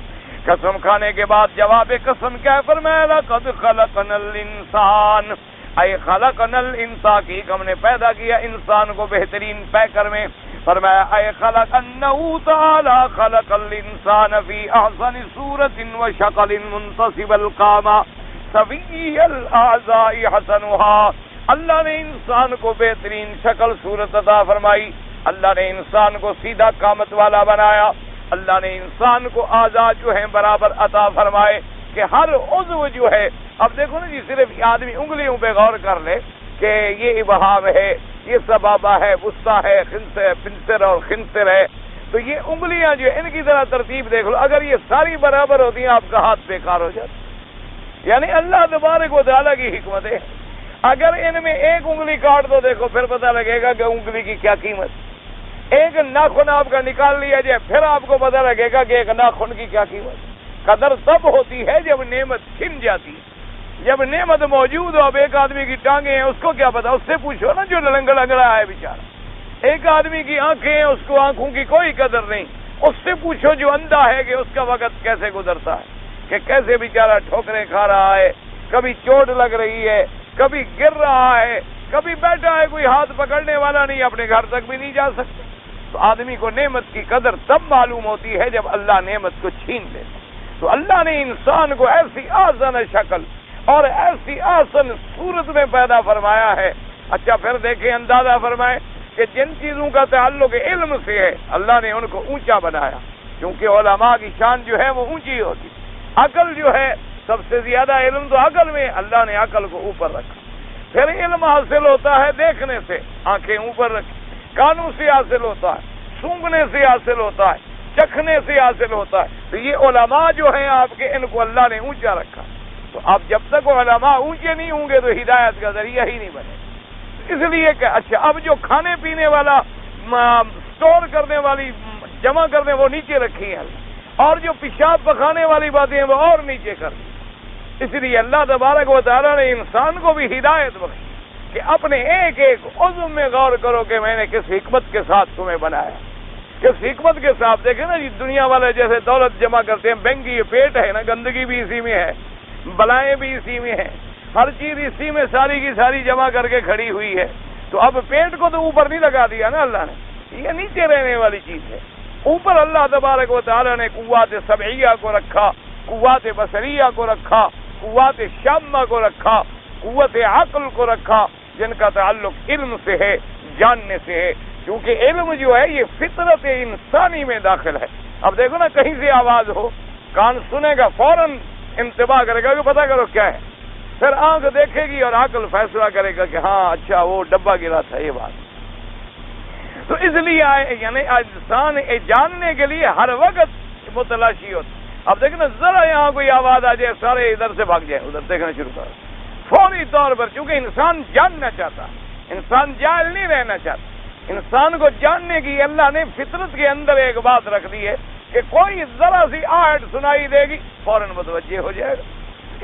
A: قسم کھانے کے بعد جواب قسم کیا فرمایا لقد خلقنا الانسان اے خلقنا الانسان کی ہم نے پیدا کیا انسان کو بہترین پیکر میں. فرمایا اے خلق انه تعالی خلق الانسان فی احسن صورت و شکل منتصب القامہ سوی الاعضاء حسنها. اللہ نے انسان کو بہترین شکل صورت عطا فرمائی. اللہ نے انسان کو سیدھا قامت والا بنایا. اللہ نے انسان کو اعضاء جو ہیں برابر عطا فرمائے کہ ہر عضو جو ہے، اب دیکھو نا جی، صرف آدمی انگلیوں پہ غور کر لے کہ یہ ابہام ہے، یہ سبابہ ہے، وسطیٰ ہے، پنسر اور خنصر ہے، تو یہ انگلیاں جو ان کی ذرا ترتیب دیکھ لو. اگر یہ ساری برابر ہوتی ہیں آپ کا ہاتھ بیکار ہو جاتا. یعنی اللہ تبارک و تعالیٰ کی حکمت ہے. اگر ان میں ایک انگلی کاٹ دو دیکھو پھر پتہ لگے گا کہ انگلی کی کیا قیمت. ایک ناخن آپ کا نکال لیا جائے پھر آپ کو پتہ لگے گا کہ ایک ناخن کی کیا قیمت. قدر تب ہوتی ہے جب نعمت چھن جاتی ہے. جب نعمت موجود ہو، اب ایک آدمی کی ٹانگیں ہیں اس کو کیا پتا، اس سے پوچھو نا جو لنگڑا ہے بیچارہ. ایک آدمی کی آنکھیں ہیں اس کو آنکھوں کی کوئی قدر نہیں، اس سے پوچھو جو اندھا ہے کہ اس کا وقت کیسے گزرتا ہے، کہ کیسے بیچارہ ٹھوکریں کھا رہا ہے، کبھی چوٹ لگ رہی ہے، کبھی گر رہا ہے، کبھی بیٹھا ہے کوئی ہاتھ پکڑنے والا نہیں، اپنے گھر تک بھی نہیں جا سکتا. تو آدمی کو نعمت کی قدر تب معلوم ہوتی ہے جب اللہ نعمت کو چھین لے. تو اللہ نے انسان کو ایسی آسان شکل اور ایسی آسان صورت میں پیدا فرمایا ہے. اچھا پھر دیکھیں، اندازہ فرمائیں کہ جن چیزوں کا تعلق علم سے ہے اللہ نے ان کو اونچا بنایا، کیونکہ علماء کی شان جو ہے وہ اونچی ہوتی. عقل جو ہے سب سے زیادہ علم تو عقل میں، اللہ نے عقل کو اوپر رکھا. پھر علم حاصل ہوتا ہے دیکھنے سے، آنکھیں اوپر رکھی. کانوں سے حاصل ہوتا ہے، سونگھنے سے حاصل ہوتا ہے، چکھنے سے حاصل ہوتا ہے. تو یہ علماء جو ہیں آپ کے، ان کو اللہ نے اونچا رکھا. تو اب جب تک علماء اونچے نہیں ہوں گے تو ہدایت کا ذریعہ ہی نہیں بنے. اس لیے کہ اچھا اب جو کھانے پینے والا سٹور کرنے والی جمع کرنے وہ نیچے رکھی ہیں، اور جو پیشاب پکھانے والی باتیں ہیں وہ اور نیچے کر دی. اس لیے اللہ تبارک و تعالیٰ نے انسان کو بھی ہدایت بخشی کہ اپنے ایک ایک عضو میں غور کرو کہ میں نے کس حکمت کے ساتھ تمہیں بنایا، کس حکمت کے ساتھ. دیکھیں نا جی، دنیا والے جیسے دولت جمع کرتے ہیں، بینک کی یہ پیٹ ہے نا، گندگی بھی اسی میں ہے، بلائیں بھی اسی میں ہیں، ہر چیز اسی میں ساری کی ساری جمع کر کے کھڑی ہوئی ہے. تو اب پیٹ کو تو اوپر نہیں لگا دیا نا اللہ نے، یہ نیچے رہنے والی چیز ہے. اوپر اللہ تبارک و تعالیٰ نے قوات سمعیہ کو رکھا، قوات بصریہ کو رکھا، قوات شامہ کو رکھا، قوت عقل کو رکھا، جن کا تعلق علم سے ہے، جاننے سے ہے. کیونکہ علم جو ہے یہ فطرت انسانی میں داخل ہے. اب دیکھو نا، کہیں سے آواز ہو، کان سنے گا، فوراً انتباہ کرے گا کہ پتہ کرو کیا ہے. پھر آنکھ دیکھے گی اور عقل فیصلہ کرے گا کہ ہاں اچھا وہ ڈبہ گرا تھا، یہ بات. تو اس لیے یعنی انسان جاننے کے لیے ہر وقت متلاشی ہوتا. اب دیکھنا، ذرا یہاں کوئی آواز آ جائے سارے ادھر سے بھاگ جائیں، ادھر دیکھنا شروع کر فوری طور پر. چونکہ انسان جاننا چاہتا، انسان جاہل نہیں رہنا چاہتا. انسان کو جاننے کی اللہ نے فطرت کے اندر ایک بات رکھ دی ہے کہ کوئی ذرا سی آہٹ سنائی دے گی فوراً متوجہ ہو جائے گا.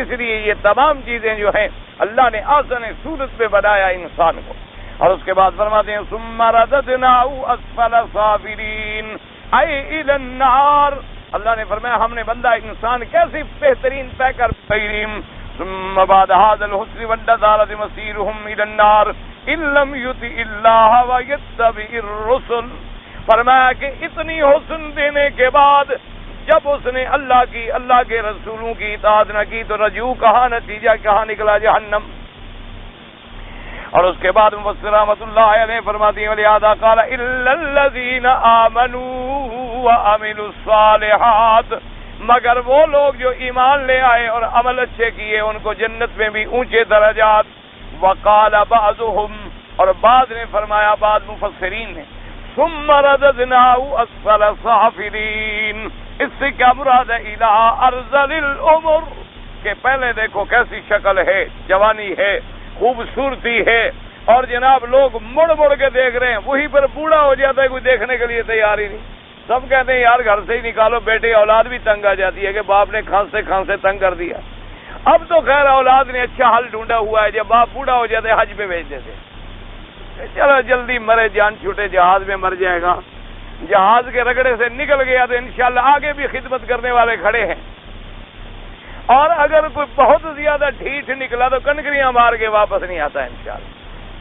A: اس لیے یہ تمام چیزیں جو ہیں اللہ نے آسان صورت پہ بنایا انسان کو. اور اس کے بعد فرماتے ہیں ثم رددناه اسفل سافلین اے الی النار. اللہ نے فرمایا ہم نے بندہ انسان کیسی بہترین طے کر تیریم. ثم بعد هذا الحسن والنذارة مسيرهم الى النار ان لم يطع الله ويتبع الرسل. فرمایا کہ اتنی حسن دینے کے بعد جب اس نے اللہ کے رسولوں کی اطاعت نہ کی تو رجوع کہاں، نتیجہ کہاں نکلا؟ جہنم. اور اس کے بعد مفسر رحمۃ اللہ علیہ فرماتی ہیں ولہذا قال الا الذين امنوا وعملوا الصالحات، مگر وہ لوگ جو ایمان لے آئے اور عمل اچھے کیے ان کو جنت میں بھی اونچے درجات. وقال بعضهم، اور بعض نے فرمایا، بعض مفسرین نے ثم رددناه اسفل سافلین،
B: اس سے کیا مراد ہے؟ الہ ارذل العمر، کہ پہلے دیکھو کیسی شکل ہے، جوانی ہے، خوبصورتی ہے، اور جناب لوگ مڑ مڑ کے دیکھ رہے ہیں، وہی پر بوڑھا ہو جاتا ہے، کوئی دیکھنے کے لیے تیار ہی نہیں۔ سب کہتے ہیں یار گھر سے ہی نکالو، بیٹے اولاد بھی تنگ آ جاتی ہے کہ باپ نے کھانستے کھانستے تنگ کر دیا۔ اب تو خیر اولاد نے اچھا حل ڈھونڈا ہوا ہے، جب باپ بوڑھا ہو جاتے حج پہ بھیج دیتے، چلو جلدی مرے جان چھوٹے، جہاز میں مر جائے گا، جہاز کے رگڑے سے نکل گیا تو انشاءاللہ آگے بھی خدمت کرنے والے کھڑے ہیں، اور اگر کوئی بہت زیادہ ڈھیٹ نکلا تو کنکریاں مار کے واپس نہیں آتا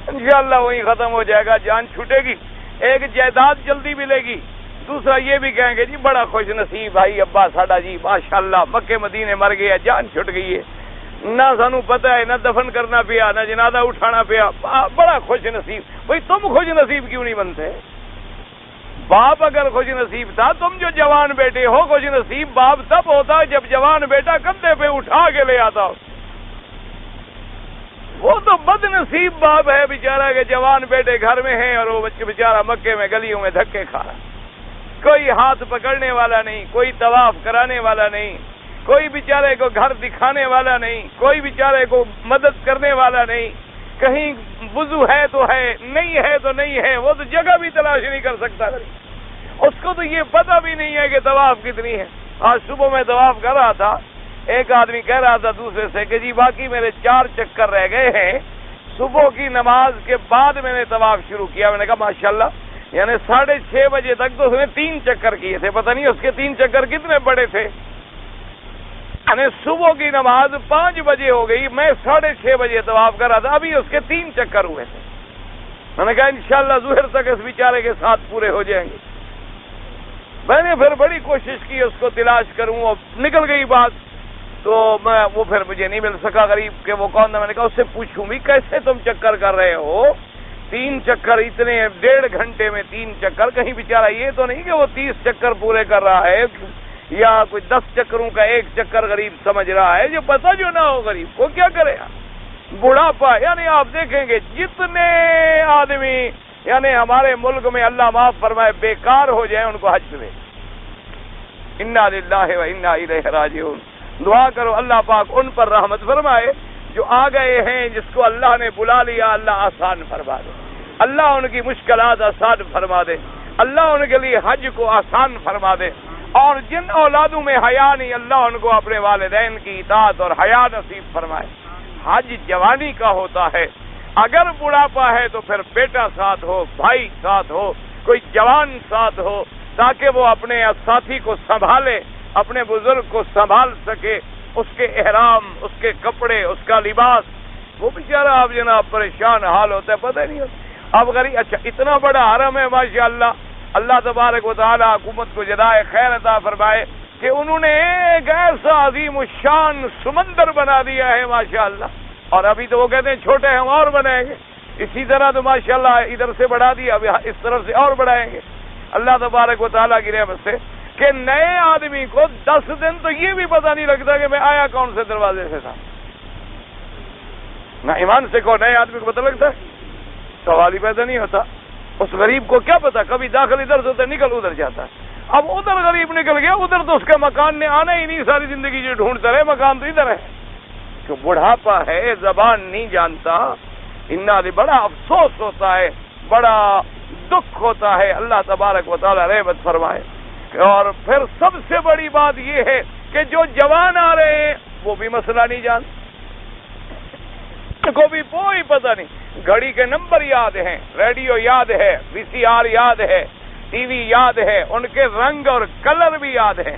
B: انشاءاللہ وہیں ختم ہو جائے گا، جان چھوٹے گی، ایک جائیداد جلدی ملے گی، دوسرا یہ بھی کہیں گے جی بڑا خوش نصیب بھائی ابا ساڈا جی ماشاءاللہ مکے مدینے مر گیا، جان چھٹ گئی ہے، نہ سانو پتہ ہے، نہ دفن کرنا پیا، نہ جنازہ اٹھانا پیا، بڑا خوش نصیب۔ بھائی تم خوش نصیب کیوں نہیں بنتے؟ باپ اگر خوش نصیب تھا، تم جو جوان بیٹے ہو، خوش نصیب باپ تب ہوتا جب جوان بیٹا کندھے پہ اٹھا کے لے آتا ہو۔ وہ تو بد نصیب باپ ہے بیچارہ کہ جوان بیٹے گھر میں ہیں اور وہ بچے بیچارہ مکے میں گلیوں میں دھکے کھا رہا، کوئی ہاتھ پکڑنے والا نہیں، کوئی طواف کرانے والا نہیں، کوئی بیچارے کو گھر دکھانے والا نہیں، کوئی بیچارے کو مدد کرنے والا نہیں، کہیں وضو ہے تو ہے، نہیں ہے تو نہیں ہے، وہ تو جگہ بھی تلاش نہیں کر سکتا، اس کو تو یہ پتہ بھی نہیں ہے کہ طواف کتنی ہے۔ آج صبح میں طواف کر رہا تھا، ایک آدمی کہہ رہا تھا دوسرے سے کہ جی باقی میرے 4 چکر رہ گئے ہیں، صبح کی نماز کے بعد میں نے طواف شروع کیا۔ میں نے کہا ماشاءاللہ، یعنی 6:30 بجے تک تو اس نے 3 چکر کیے تھے، پتہ نہیں اس کے 3 چکر کتنے بڑے تھے، یعنی صبح کی نماز 5 بجے ہو گئی، میں 6:30 بجے طواف کر رہا تھا، ابھی اس کے 3 چکر ہوئے تھے۔ میں نے کہا انشاءاللہ ظہر تک اس بیچارے کے ساتھ پورے ہو جائیں گے۔ میں نے پھر بڑی کوشش کی اس کو تلاش کروں، اور نکل گئی بات، تو وہ پھر مجھے نہیں مل سکا غریب کہ وہ کون تھا۔ میں نے کہا اس سے پوچھوں بھی کیسے تم چکر کر رہے ہو، 3 چکر اتنے 1.5 گھنٹے میں 3 چکر، کہیں بیچارہ یہ تو نہیں کہ وہ 30 چکر پورے کر رہا ہے یا کوئی 10 چکروں کا 1 چکر غریب سمجھ رہا ہے، جو پتہ جو نہ ہو غریب کو کیا کرے گا؟ بڑھاپا، یعنی آپ دیکھیں گے جتنے آدمی یعنی ہمارے ملک میں اللہ معاف فرمائے بیکار ہو جائیں ان کو حج پہ، انا للہ و انا الیہ راجعون۔ دعا کرو اللہ پاک ان پر رحمت فرمائے جو آ گئے ہیں، جس کو اللہ نے بلا لیا، اللہ آسان فرما دے، اللہ ان کی مشکلات آسان فرما دے، اللہ ان کے لیے حج کو آسان فرما دے، اور جن اولادوں میں حیا نہیں، اللہ ان کو اپنے والدین کی اطاعت اور حیا نصیب فرمائے۔ حج جوانی کا ہوتا ہے، اگر بڑھاپا ہے تو پھر بیٹا ساتھ ہو، بھائی ساتھ ہو، کوئی جوان ساتھ ہو، تاکہ وہ اپنے ساتھی کو سنبھالے، اپنے بزرگ کو سنبھال سکے، اس کے احرام، اس کے کپڑے، اس کا لباس، وہ بیچارہ آپ جناب پریشان حال ہوتا ہے، پتہ نہیں ہوتا۔ اب غریب اچھا اتنا بڑا حرم ہے ماشاءاللہ، اللہ تبارک و تعالی حکومت کو جزائے خیر عطا فرمائے کہ انہوں نے ایک ایسا عظیم الشان سمندر بنا دیا ہے ماشاءاللہ، اور ابھی تو وہ کہتے ہیں چھوٹے ہم اور بنائیں گے، اسی طرح تو ماشاءاللہ ادھر سے بڑھا دیا، اب اس طرف سے اور بڑھائیں گے اللہ تبارک و تعالیٰ کی رحمت سے، کہ نئے آدمی کو 10 دن تو یہ بھی پتہ نہیں لگتا کہ میں آیا کون سے دروازے سے تھا۔ نہ ایمان سے کہو نئے آدمی کو پتہ لگتا ہے، سوال ہی پیدا نہیں ہوتا۔ اس غریب کو کیا پتا، کبھی داخل ادھر سے ہوتا ہے، نکل ادھر جاتا ہے۔ اب ادھر غریب نکل گیا، ادھر تو اس کے مکان نے آنا ہی نہیں، ساری زندگی جو ڈھونڈتا رہے، مکان تو ادھر ہے۔ کہ بڑھاپا ہے، زبان نہیں جانتا، انا بڑا افسوس ہوتا ہے، بڑا دکھ ہوتا ہے، اللہ تبارک و تعالی رحمت فرمائے۔ اور پھر سب سے بڑی بات یہ ہے کہ جو جوان آ رہے ہیں وہ بھی مسئلہ نہیں جانتے، کو بھی کوئی پتہ نہیں، گھڑی کے نمبر یاد ہیں، ریڈیو یاد ہے، VCR یاد ہے، ٹی وی یاد ہے، ان کے رنگ اور کلر بھی یاد ہیں،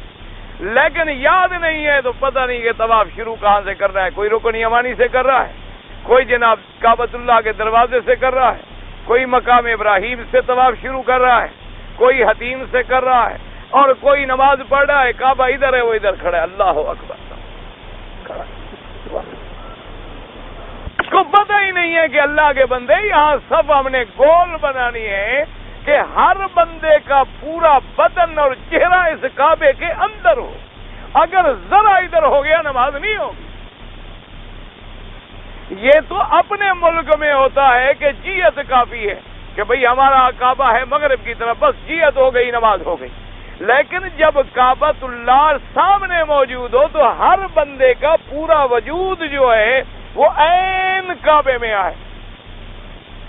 B: لیکن یاد نہیں ہے تو پتہ نہیں کہ طواف شروع کہاں سے کر رہا ہے۔ کوئی رکن یمانی سے کر رہا ہے، کوئی جناب کعبۃ اللہ کے دروازے سے کر رہا ہے، کوئی مقام ابراہیم سے طواف شروع کر رہا ہے، کوئی حتیم سے کر رہا ہے، اور کوئی نماز پڑھ رہا ہے، کعبہ ادھر ہے وہ ادھر کھڑا ہے، اللہ اکبر کھڑا ہے۔ اس کو پتہ ہی نہیں ہے کہ اللہ کے بندے یہاں سب ہم نے گول بنانی ہے کہ ہر بندے کا پورا بدن اور چہرہ اس کعبے کے اندر ہو، اگر ذرا ادھر ہو گیا نماز نہیں ہوگی۔ یہ تو اپنے ملک میں ہوتا ہے کہ جیت کافی ہے کہ بھئی ہمارا کعبہ ہے مغرب کی طرف، بس جیت ہو گئی، نماز ہو گئی۔ لیکن جب کعبۃ اللہ سامنے موجود ہو تو ہر بندے کا پورا وجود جو ہے وہ عین کعبے میں آئے.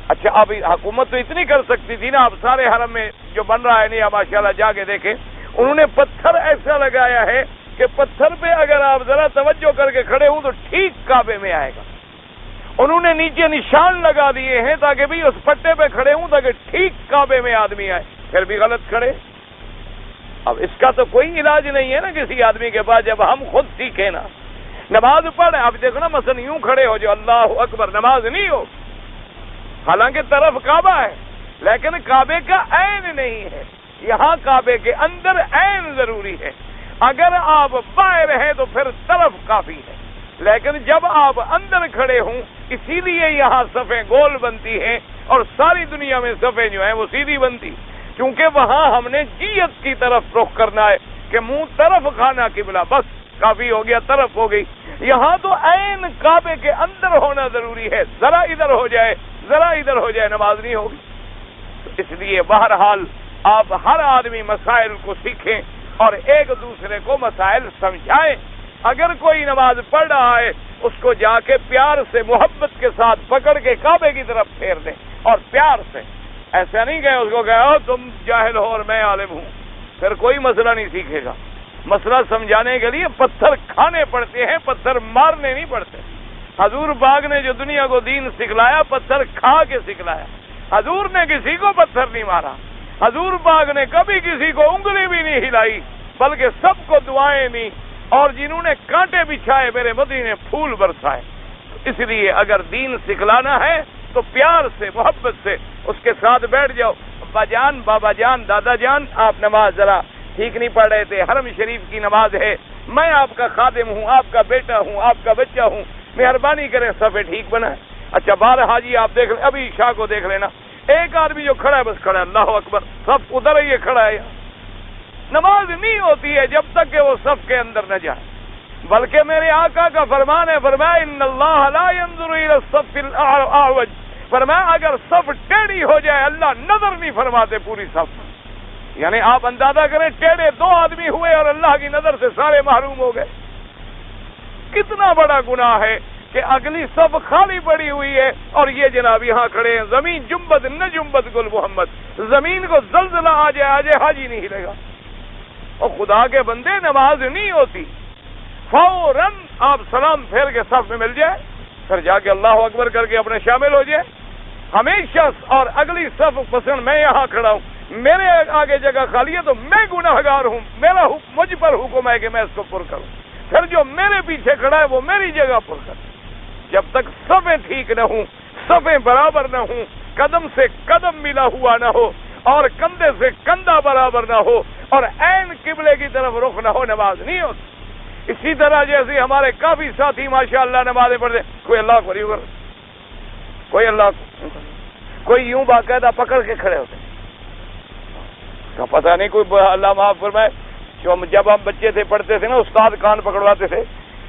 B: اچھا اب حکومت تو اتنی کر سکتی تھی نا، اب سارے حرم میں جو بن رہا ہے نہیں ماشاءاللہ جا کے دیکھیں، انہوں نے پتھر ایسا لگایا ہے کہ پتھر پہ اگر آپ ذرا توجہ کر کے کھڑے ہوں تو ٹھیک کعبے میں آئے گا. انہوں نے نیچے نشان لگا دیے ہیں تاکہ بھی اس پٹے پہ کھڑے ہوں تاکہ ٹھیک کعبے میں آدمی آئے، پھر بھی غلط کھڑے. اب اس کا تو کوئی علاج نہیں ہے نا کسی آدمی کے پاس. جب ہم خود سیکھیں نا نماز پڑھ، اب دیکھو نا مثلا یوں کھڑے ہو جو اللہ اکبر، نماز نہیں ہو، حالانکہ طرف کعبہ ہے لیکن کعبے کا عین نہیں ہے. یہاں کعبے کے اندر عین ضروری ہے. اگر آپ باہر ہیں تو پھر طرف کافی ہے، لیکن جب آپ اندر کھڑے ہوں اسی لیے یہاں صفیں گول بنتی ہیں اور ساری دنیا میں صفیں جو ہیں وہ سیدھی بنتی، کیونکہ وہاں ہم نے جیت کی طرف رخ کرنا ہے کہ منہ طرف کھانا قبلہ، بس کافی ہو گیا، طرف ہو گئی. یہاں تو عین کعبے کے اندر ہونا ضروری ہے، ذرا ادھر ہو جائے ذرا ادھر ہو جائے نماز نہیں ہوگی. اس لیے بہرحال آپ ہر آدمی مسائل کو سیکھیں اور ایک دوسرے کو مسائل سمجھائیں. اگر کوئی نماز پڑھ رہا ہے اس کو جا کے پیار سے محبت کے ساتھ پکڑ کے کعبے کی طرف پھیر دیں اور پیار سے. ایسا نہیں کہ اس کو کہو تم جاہل ہو اور میں عالم ہوں، پھر کوئی مسئلہ نہیں سیکھے گا. مسئلہ سمجھانے کے لیے پتھر کھانے پڑتے ہیں، پتھر مارنے نہیں پڑتے. حضور پاک نے جو دنیا کو دین سکھلایا پتھر کھا کے سکھلایا. حضور نے کسی کو پتھر نہیں مارا، حضور پاک نے کبھی کسی کو انگلی بھی نہیں ہلائی، بلکہ سب کو دعائیں دی، اور جنہوں نے کانٹے بچھائے میرے مدینے نے پھول برسائے. اس لیے اگر دین سکھلانا ہے تو پیار سے محبت سے اس کے ساتھ بیٹھ جاؤ. ابا جان، بابا جان، دادا جان، آپ نماز ذرا ٹھیک نہیں پڑھ رہے تھے، حرم شریف کی نماز ہے، میں آپ کا خادم ہوں، آپ کا بیٹا ہوں، آپ کا بچہ ہوں، مہربانی کریں صفیں ٹھیک بنائیں. اچھا 12 حاجی آپ دیکھ لیں، ابھی عشاء کو دیکھ لینا، ایک آدمی جو کھڑا ہے بس کھڑا ہے، اللہ اکبر، سب ادھر ہی کھڑا ہے. نماز نہیں ہوتی ہے جب تک کہ وہ صف کے اندر نہ جائے. بلکہ میرے آقا کا فرمان ہے، فرمایا ان اللہ لا ينظر الى الصف الاعوج، فرمایا اگر صف ٹیڑھی ہو جائے اللہ نظر نہیں فرماتے پوری صف. یعنی آپ اندازہ کریں ٹیڑھے 2 آدمی ہوئے اور اللہ کی نظر سے سارے محروم ہو گئے. کتنا بڑا گناہ ہے کہ اگلی صف خالی پڑی ہوئی ہے اور یہ جناب یہاں کھڑے ہیں. زمین جنبت نہ جنبت گل محمد، زمین کو زلزلہ آ جائے حاجی نہیں ہلے گا. اور خدا کے بندے نماز نہیں ہوتی، فوراً آپ سلام پھیر کے صف میں مل جائے، پھر جا کے اللہ اکبر کر کے اپنے شامل ہو جائے ہمیشہ. اور اگلی صف پسند میں یہاں کھڑا ہوں، میرے آگے جگہ خالی ہے تو میں گناہگار ہوں، میرا مجھ پر حکم ہے کہ میں اس کو پر کروں. پھر جو میرے پیچھے کھڑا ہے وہ میری جگہ پر کر. جب تک صفیں ٹھیک نہ ہوں، صفیں برابر نہ ہوں، قدم سے قدم ملا ہوا نہ ہو اور کندھے سے کندھا برابر نہ ہو اور عین قبلے کی طرف رخ نہ ہو، نماز نہیں ہوتی. اسی طرح جیسے ہمارے کافی ساتھی ماشاءاللہ نمازیں پڑھتے، کوئی اللہ کو نہیں کر، کوئی اللہ کو، کوئی یوں باقاعدہ پکڑ کے کھڑے ہوتے. تو پتہ نہیں کوئی اللہ معاف فرمائے، جب ہم بچے تھے پڑھتے تھے نا استاد کان پکڑواتے تھے،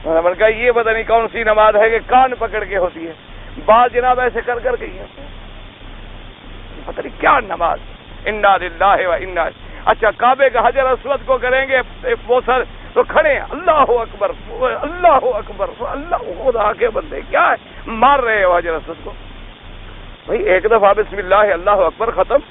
B: میں نے کہا یہ پتہ نہیں کون سی نماز ہے کہ کان پکڑ کے ہوتی ہے. بعض جناب ایسے کر کر کے پتہ نہیں کیا نماز. انا للہ و انا. اچھا کعبے کا حجر اسود کو کریں گے وہ سر تو کھڑے ہیں، اللہ اکبر اللہ اکبر اللہ. خدا کے بندے کیا ہے مار رہے ہو حجر اسود کو؟ بھائی ایک دفعہ بسم اللہ اللہ اکبر ختم،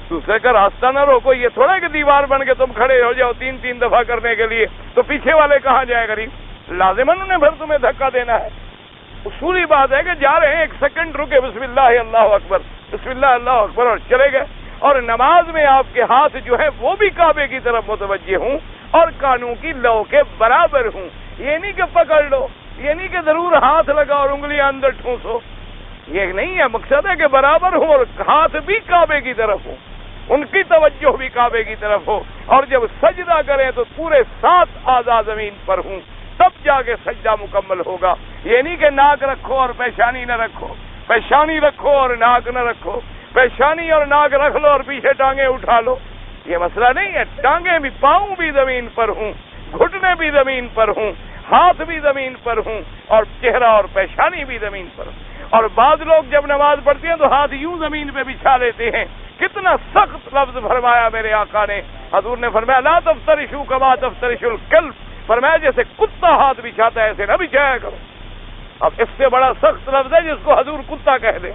B: دوسرے کا راستہ نہ روکو. یہ تھوڑا کہ دیوار بن کے تم کھڑے ہو جاؤ 3 دفعہ کرنے کے لیے تو پیچھے والے کہاں جائے غریب؟ لازماً انہیں پھر تمہیں دھکا دینا ہے. اصولی بات ہے کہ جا رہے ہیں 1 سیکنڈ رکے، بسم اللہ اللہ اکبر بسم اللہ اللہ اکبر اور چلے گئے. اور نماز میں آپ کے ہاتھ جو ہے وہ بھی کعبے کی طرف متوجہ ہوں اور کانوں کی لو کے برابر ہوں. یہ نہیں کہ پکڑ لو، یہ نہیں کہ ضرور ہاتھ لگا اور انگلیاں اندر ٹھونسو، یہ نہیں ہے. مقصد ہے کہ برابر ہوں اور ہاتھ بھی کعبے کی طرف ہوں، ان کی توجہ بھی کعبے کی طرف ہو. اور جب سجدہ کریں تو پورے 7 اعضاء زمین پر ہوں، تب جا کے سجدہ مکمل ہوگا. یہ نہیں کہ ناک رکھو اور پیشانی نہ رکھو، پیشانی رکھو اور ناک نہ رکھو، پیشانی اور ناک رکھ لو اور پیچھے ٹانگیں اٹھا لو. یہ مسئلہ نہیں ہے. ٹانگیں بھی، پاؤں بھی زمین پر ہوں، گھٹنے بھی زمین پر ہوں، ہاتھ بھی زمین پر ہوں اور چہرہ اور پیشانی بھی زمین پر ہوں. اور بعض لوگ جب نماز پڑھتے ہیں تو ہاتھ یوں زمین پہ بچھا لیتے ہیں. کتنا سخت لفظ فرمایا میرے آقا نے، حضور نے فرمایا لا تفترشوا کما تفترش الکلب، فرمایا جیسے کتا ہاتھ بچھاتا ہے ایسے نہ بچھایا کرو۔ اب اس سے بڑا سخت لفظ ہے جس کو حضور کتا کہہ دے،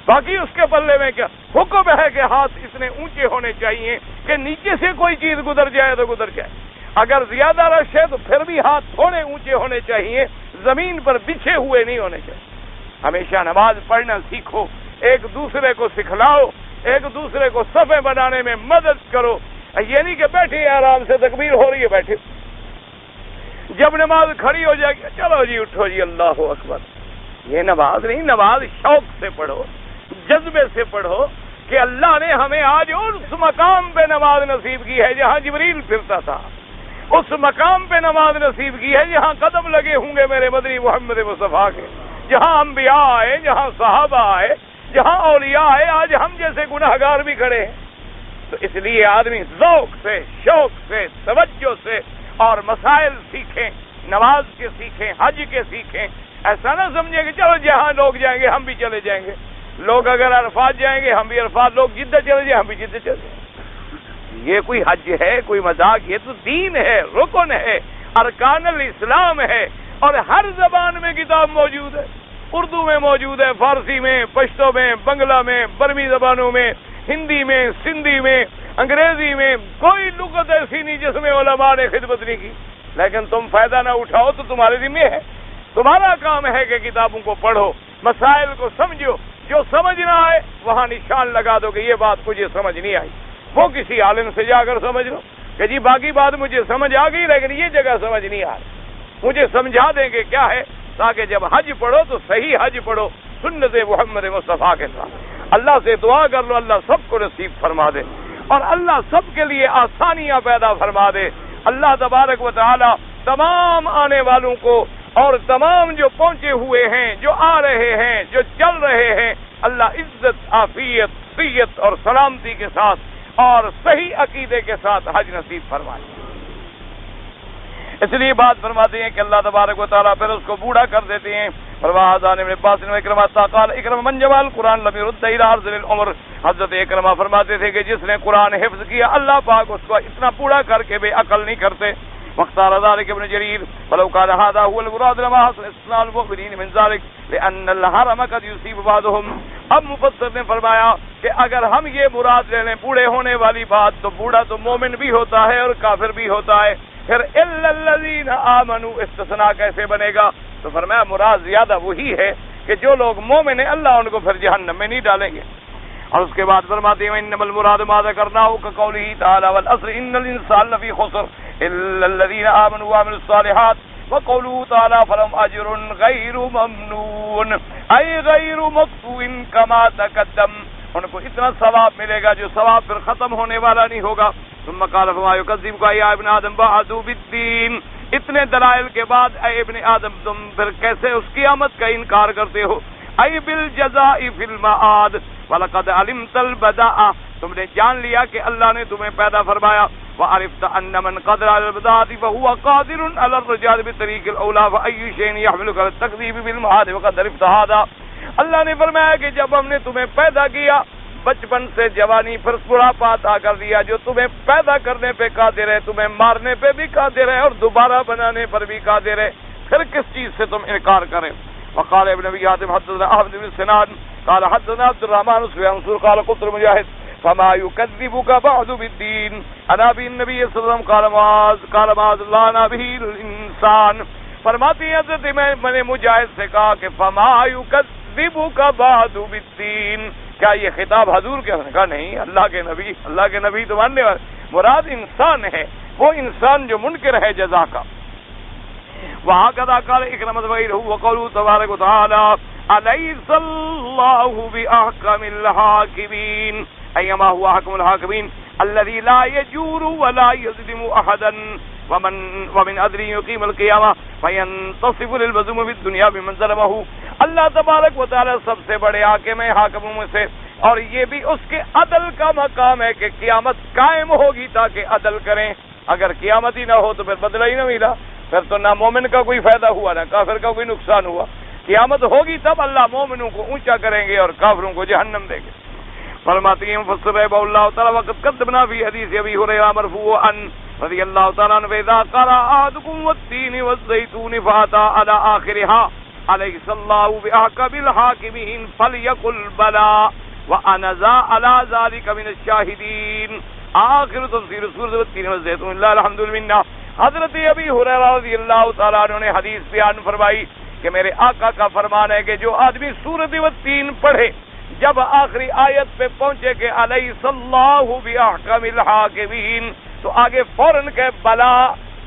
B: باقی اس کے پلے میں کیا حکم ہے کہ ہاتھ اتنے اونچے ہونے چاہیے کہ نیچے سے کوئی چیز گزر جائے تو گزر جائے، اگر زیادہ رش ہے تو پھر بھی ہاتھ تھوڑے اونچے ہونے چاہیے، زمین پر بچھے ہوئے نہیں ہونے چاہیے۔ ہمیشہ نماز پڑھنا سیکھو، ایک دوسرے کو سکھلاؤ، ایک دوسرے کو صفیں بنانے میں مدد کرو، یہ نہیں کہ بیٹھے آرام سے تکبیر ہو رہی ہے بیٹھے، جب نماز کھڑی ہو جائے گی چلو جی اٹھو جی اللہ اکبر، یہ نماز نہیں، نماز شوق سے پڑھو، جذبے سے پڑھو کہ اللہ نے ہمیں آج اس مقام پہ نماز نصیب کی ہے جہاں جبریل پھرتا تھا، اس مقام پہ نماز نصیب کی ہے جہاں قدم لگے ہوں گے میرے مدنی محمد مصطفیٰ کے، جہاں انبیاء آئے، جہاں صحابہ آئے، جہاں اولیاء آئے، آج ہم جیسے گناہگار بھی کھڑے ہیں۔ تو اس لیے آدمی ذوق سے، شوق سے، توجہ سے اور مسائل سیکھیں، نماز کے سیکھیں، حج کے سیکھیں، ایسا نہ سمجھیں کہ چلو جہاں لوگ جائیں گے ہم بھی چلے جائیں گے، لوگ اگر عرفات جائیں گے ہم بھی عرفات، لوگ جدہ چلے جائیں ہم بھی جدہ چلے جائیں۔ یہ کوئی حج ہے، کوئی مذاق، یہ تو دین ہے، رکن ہے، ارکان الاسلام ہے، اور ہر زبان میں کتاب موجود ہے، اردو میں موجود ہے، فارسی میں، پشتو میں، بنگلہ میں، برمی زبانوں میں، ہندی میں، سندھی میں، انگریزی میں، کوئی لغت ایسی نہیں جس میں علماء نے خدمت نہیں کی، لیکن تم فائدہ نہ اٹھاؤ تو تمہارے ذمہ ہے، تمہارا کام ہے کہ کتابوں کو پڑھو، مسائل کو سمجھو، جو سمجھ نہ آئے وہاں نشان لگا دو کہ یہ بات مجھے سمجھ نہیں آئی، وہ کسی عالم سے جا کر سمجھ لو کہ جی باقی بات مجھے سمجھ آ گئی لیکن یہ جگہ سمجھ نہیں آ رہی، مجھے سمجھا دیں کہ کیا ہے، تاکہ جب حج پڑھو تو صحیح حج پڑھو سنت محمد مصطفیٰ کے ساتھ۔ اللہ سے دعا کر لو اللہ سب کو نصیب فرما دے اور اللہ سب کے لیے آسانیاں پیدا فرما دے۔ اللہ تبارک و تعالی تمام آنے والوں کو اور تمام جو پہنچے ہوئے ہیں، جو آ رہے ہیں، جو چل رہے ہیں، اللہ عزت، عافیت، صحت اور سلامتی کے ساتھ اور صحیح عقیدے کے ساتھ حج نصیب فرمائے۔ اس لیے بات فرماتے ہیں کہ اللہ تبارک و تعالیٰ پھر اس کو بوڑھا کر دیتے ہیں۔ ابن عباس نے اکرم من جمال قرآن لم يرد الى ارذل العمر، حضرت اکرمہ فرماتے تھے کہ جس نے قرآن حفظ کیا اللہ پاک اس کو اتنا بوڑھا کر کے بے عقل نہیں کرتے۔ مختار ذلك ابن جرير ولو كان هذا هو المراد لما حصل استثناء المؤمنين من ذلك لان الحرم قد يصيب بعضهم۔ اب مفسر نے فرمایا کہ اگر ہم یہ مراد لے لیں بوڑھے ہونے والی بات تو بوڑھا تو مومن بھی ہوتا ہے اور کافر بھی ہوتا ہے، پھر الا الذين آمنوا استثناء کیسے بنے گا؟ تو فرمایا مراد زیادہ وہی ہے کہ جو لوگ مومن ہیں اللہ ان کو پھر جہنم میں نہیں ڈالیں گے۔ اور اس کے بعد فرماتے ہیں انما المراد ما ذکرناه كقوله تعالى والعصر ان الانسان لفی خسر الا الذين آمنوا وعملوا الصالحات وقوله تعالى فلهم اجر غیر ممنون اي غیر مقطوع كما تقدم، ان کو اتنا ثواب ملے گا جو ثواب پھر ختم ہونے والا نہیں ہوگا۔ ثم قال فما يكذبك يا ابن آدم بعد بالدين، اتنے دلائل کے بعد اے ابن آدم تم پھر کیسے اس قیامت کا انکار کرتے ہو؟ ای بالجزاء فی المعاد ولقد علمت البداء، تم نے جان لیا کہ اللہ نے تمہیں پیدا فرمایا، وعرفت ان من قدر على البداء فهو قادر على الرجال بطريق الاولى فاي شيء يحملك على التكذيب بالمعاد وقد عرفت هذا۔ اللہ نے فرمایا کہ جب ہم نے تمہیں پیدا کیا بچپن سے جوانی پھر بڑھاپا عطا کر دیا، جو تمہیں پیدا کرنے پہ قادر ہے تمہیں مارنے پہ بھی قادر ہے اور دوبارہ بنانے پر بھی قادر ہے، پھر کس چیز سے تم انکار کریں؟ وقال ابن ابي حاتم حدثنا احمد بن سنان قال حدثنا عبد الرحمن بن منصور قال قلت لمجاهد فما يكذبك بعد بالدين عن ابي النبي صلى الله عليه وسلم قال معاذ الله نبي الانسان، فرماتی ہیں حضرت میں نے مجاہد سے کہا کہ فما يكذبك بعد بالدين، کیا یہ خطاب حضور کے کہا نہیں، اللہ کے نبی تو ماننے والے، مراد انسان ہے، وہ انسان جو منکر ہے جزا کا۔ وهكذا قال اكرمة غيره وقوله تبارك وتعالى أليس الله بأحكم الحاكمين، أيما هو أحكم الحاكمين الذي لا يجور ولا يظلم أحدا ومن أدري يقيم القيامة فينتصف للمظلوم في الدنيا بمن ظلمه۔ اللہ تبارک و تعالی سب سے بڑے حاکم ہیں حاکموں میں سے، اور یہ بھی اس کے عدل کا مقام ہے کہ قیامت قائم ہوگی تاکہ عدل کریں، اگر قیامت ہی نہ ہو تو پھر بدلہ ہی نہ ملا، پھر تو نہ مومن کا کوئی فائدہ ہوا نہ کافر کا کوئی نقصان ہوا۔ قیامت ہوگی تب اللہ مومنوں کو اونچا کریں گے اور کافروں کو جہنم دیں گے۔ فرماتی ہیں مفسر رحمہ اللہ تعالی وقت قدمنا فی حدیث ابی ہریرہ مرفوعا رضی اللہ تعالی عنہ اذا قرأ احدکم والتین والزیتون فاتا علی آخرها علیس اللہ بأحکم الحاکمین فلیقل بلا وانا ذا علی ذلک من الشاہدین. آخر تفسیر سورۃ والتین والزیتون اللہ الحمد للہ. حضرت ابی ہریرہ رضی اللہ تعالی عنہ نے حدیث بیان فرمائی کہ میرے آقا کا فرمان ہے کہ جو آدمی سورۃ والتین پڑھے جب آخری آیت پہ پہنچے کہ علیہ اللہ بأحکم الحاکمین تو آگے فوراً کہ بلا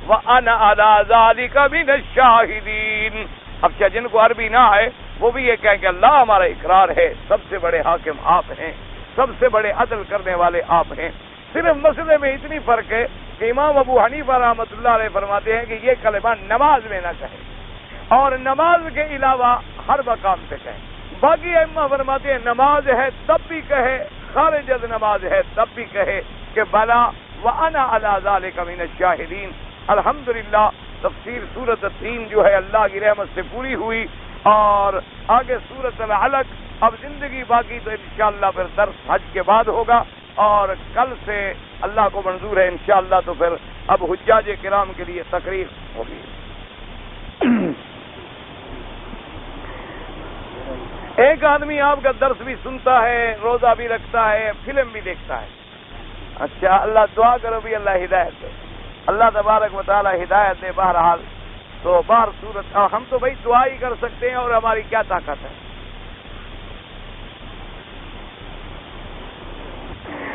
B: وانا علی ذلک من الشاہدین. اب کیا جن کو عربی نہ آئے وہ بھی یہ کہیں کہ اللہ ہمارا اقرار ہے سب سے بڑے حاکم آپ ہیں, سب سے بڑے عدل کرنے والے آپ ہیں. صرف مسئلے میں اتنی فرق ہے کہ امام ابو حنیفہ رحمۃ اللہ علیہ فرماتے ہیں کہ یہ کلمہ نماز میں نہ کہیں اور نماز کے علاوہ ہر مقام پہ کہیں. باقی ائمہ فرماتے ہیں نماز ہے تب بھی کہے, خارج از نماز ہے تب بھی کہے کہ بلا وانا علی ذلک من الشاہدین. الحمدللہ تفسیر سورۃ التین جو ہے اللہ کی رحمت سے پوری ہوئی اور آگے سورۃ العلق. اب زندگی باقی تو انشاءاللہ پھر درس حج کے بعد ہوگا اور کل سے اللہ کو منظور ہے انشاءاللہ تو پھر اب حجاج کرام کے لیے تقریر ہوگی. ایک آدمی آپ کا درس بھی سنتا ہے, روزہ بھی رکھتا ہے, فلم بھی دیکھتا ہے. اچھا اللہ دعا کرو بھی اللہ ہدایت دے, اللہ تبارک و تعالی ہدایت دے. بہرحال تو بار صورت ہم تو بھائی دعا ہی کر سکتے ہیں اور ہماری کیا طاقت ہے.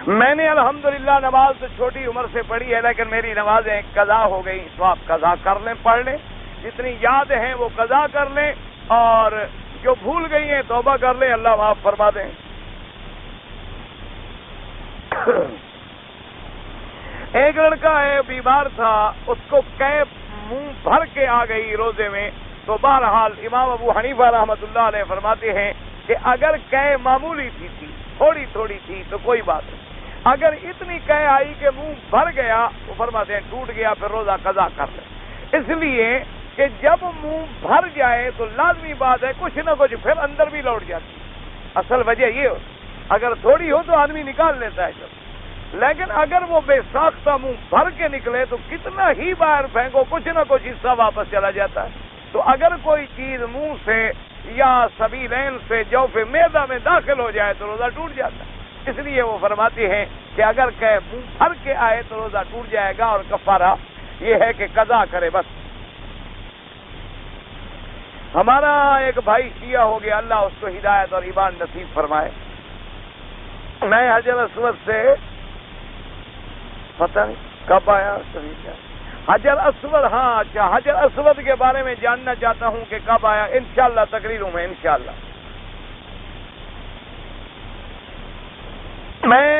B: میں نے الحمدللہ نماز تو چھوٹی عمر سے پڑھی ہے لیکن میری نمازیں قضا ہو گئی تو آپ قضا کر لیں, پڑھ لیں. جتنی یاد ہیں وہ قضا کر لیں اور جو بھول گئی ہیں توبہ کر لیں, اللہ معاف فرما دیں. ایک لڑکا ہے بیمار تھا, اس کو قے منہ بھر کے آ گئی روزے میں. تو بہرحال امام ابو حنیفہ رحمۃ اللہ علیہ فرماتے ہیں کہ اگر قے معمولی تھی تھوڑی تھوڑی تھی تو کوئی بات نہیں, اگر اتنی قے آئی کہ منہ بھر گیا تو فرماتے ہیں ٹوٹ گیا پھر روزہ قضا کر لیں. اس لیے کہ جب منہ بھر جائے تو لازمی بات ہے کچھ نہ کچھ پھر اندر بھی لوٹ جاتی. اصل وجہ یہ ہو اگر تھوڑی ہو تو آدمی نکال لیتا ہے جب, لیکن اگر وہ بے ساختہ منہ بھر کے نکلے تو کتنا ہی باہر پھینکو کچھ نہ کچھ حصہ واپس چلا جاتا ہے. تو اگر کوئی چیز منہ سے یا سبیلین سے جوف معدہ میں داخل ہو جائے تو روزہ ٹوٹ جاتا ہے. اس لیے وہ فرماتے ہیں کہ اگر کہ منہ بھر کے آئے تو روزہ ٹوٹ جائے گا اور کفارہ یہ ہے کہ قضا کرے بس. ہمارا ایک بھائی شیعہ ہو گیا, اللہ اس کو ہدایت اور ایمان نصیب فرمائے. میں حجر اسود سے پتہ نہیں کب آیا حجر اسود. ہاں اچھا, حجر اسود کے بارے میں جاننا چاہتا ہوں کہ کب آیا. انشاءاللہ تقریروں میں انشاءاللہ.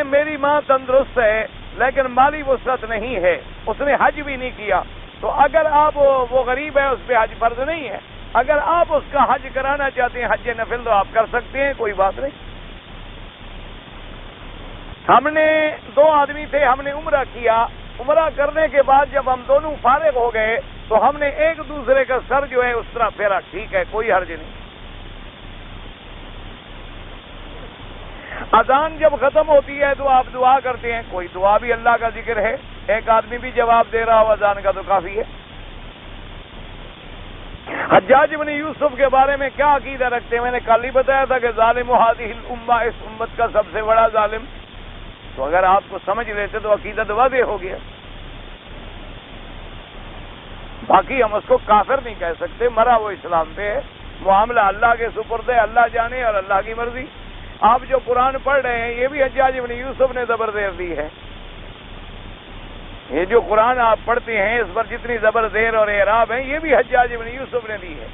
B: میری ماں تندرست ہے لیکن مالی وسعت نہیں ہے, اس نے حج بھی نہیں کیا. تو اگر آپ وہ غریب ہے اس پہ حج فرض نہیں ہے, اگر آپ اس کا حج کرانا چاہتے ہیں حج نفل تو آپ کر سکتے ہیں, کوئی بات نہیں. ہم نے 2 آدمی تھے, ہم نے عمرہ کیا. عمرہ کرنے کے بعد جب ہم دونوں فارغ ہو گئے تو ہم نے ایک دوسرے کا سر جو ہے اس طرح پھیرا. ٹھیک ہے, کوئی حرج نہیں. اذان جب ختم ہوتی ہے تو آپ دعا کرتے ہیں, کوئی دعا بھی اللہ کا ذکر ہے. ایک آدمی بھی جواب دے رہا ہو اذان کا تو کافی ہے. حجاج بن یوسف کے بارے میں کیا عقیدہ رکھتے ہیں؟ میں نے کل ہی بتایا تھا کہ ظالم هذه الامہ, اس امت کا سب سے بڑا ظالم. تو اگر آپ کو سمجھ لیتے تو عقیدہ تو واضح ہو گیا. باقی ہم اس کو کافر نہیں کہہ سکتے, مرا وہ اسلام پہ ہے, معاملہ اللہ کے سپرد ہے, اللہ جانے اور اللہ کی مرضی. آپ جو قرآن پڑھ رہے ہیں یہ بھی حجاج بن یوسف نے زبردیر دی ہے. یہ جو قرآن آپ پڑھتے ہیں اس پر جتنی زبردیر اور اعراب ہیں یہ بھی حجاج بن یوسف نے دی ہے.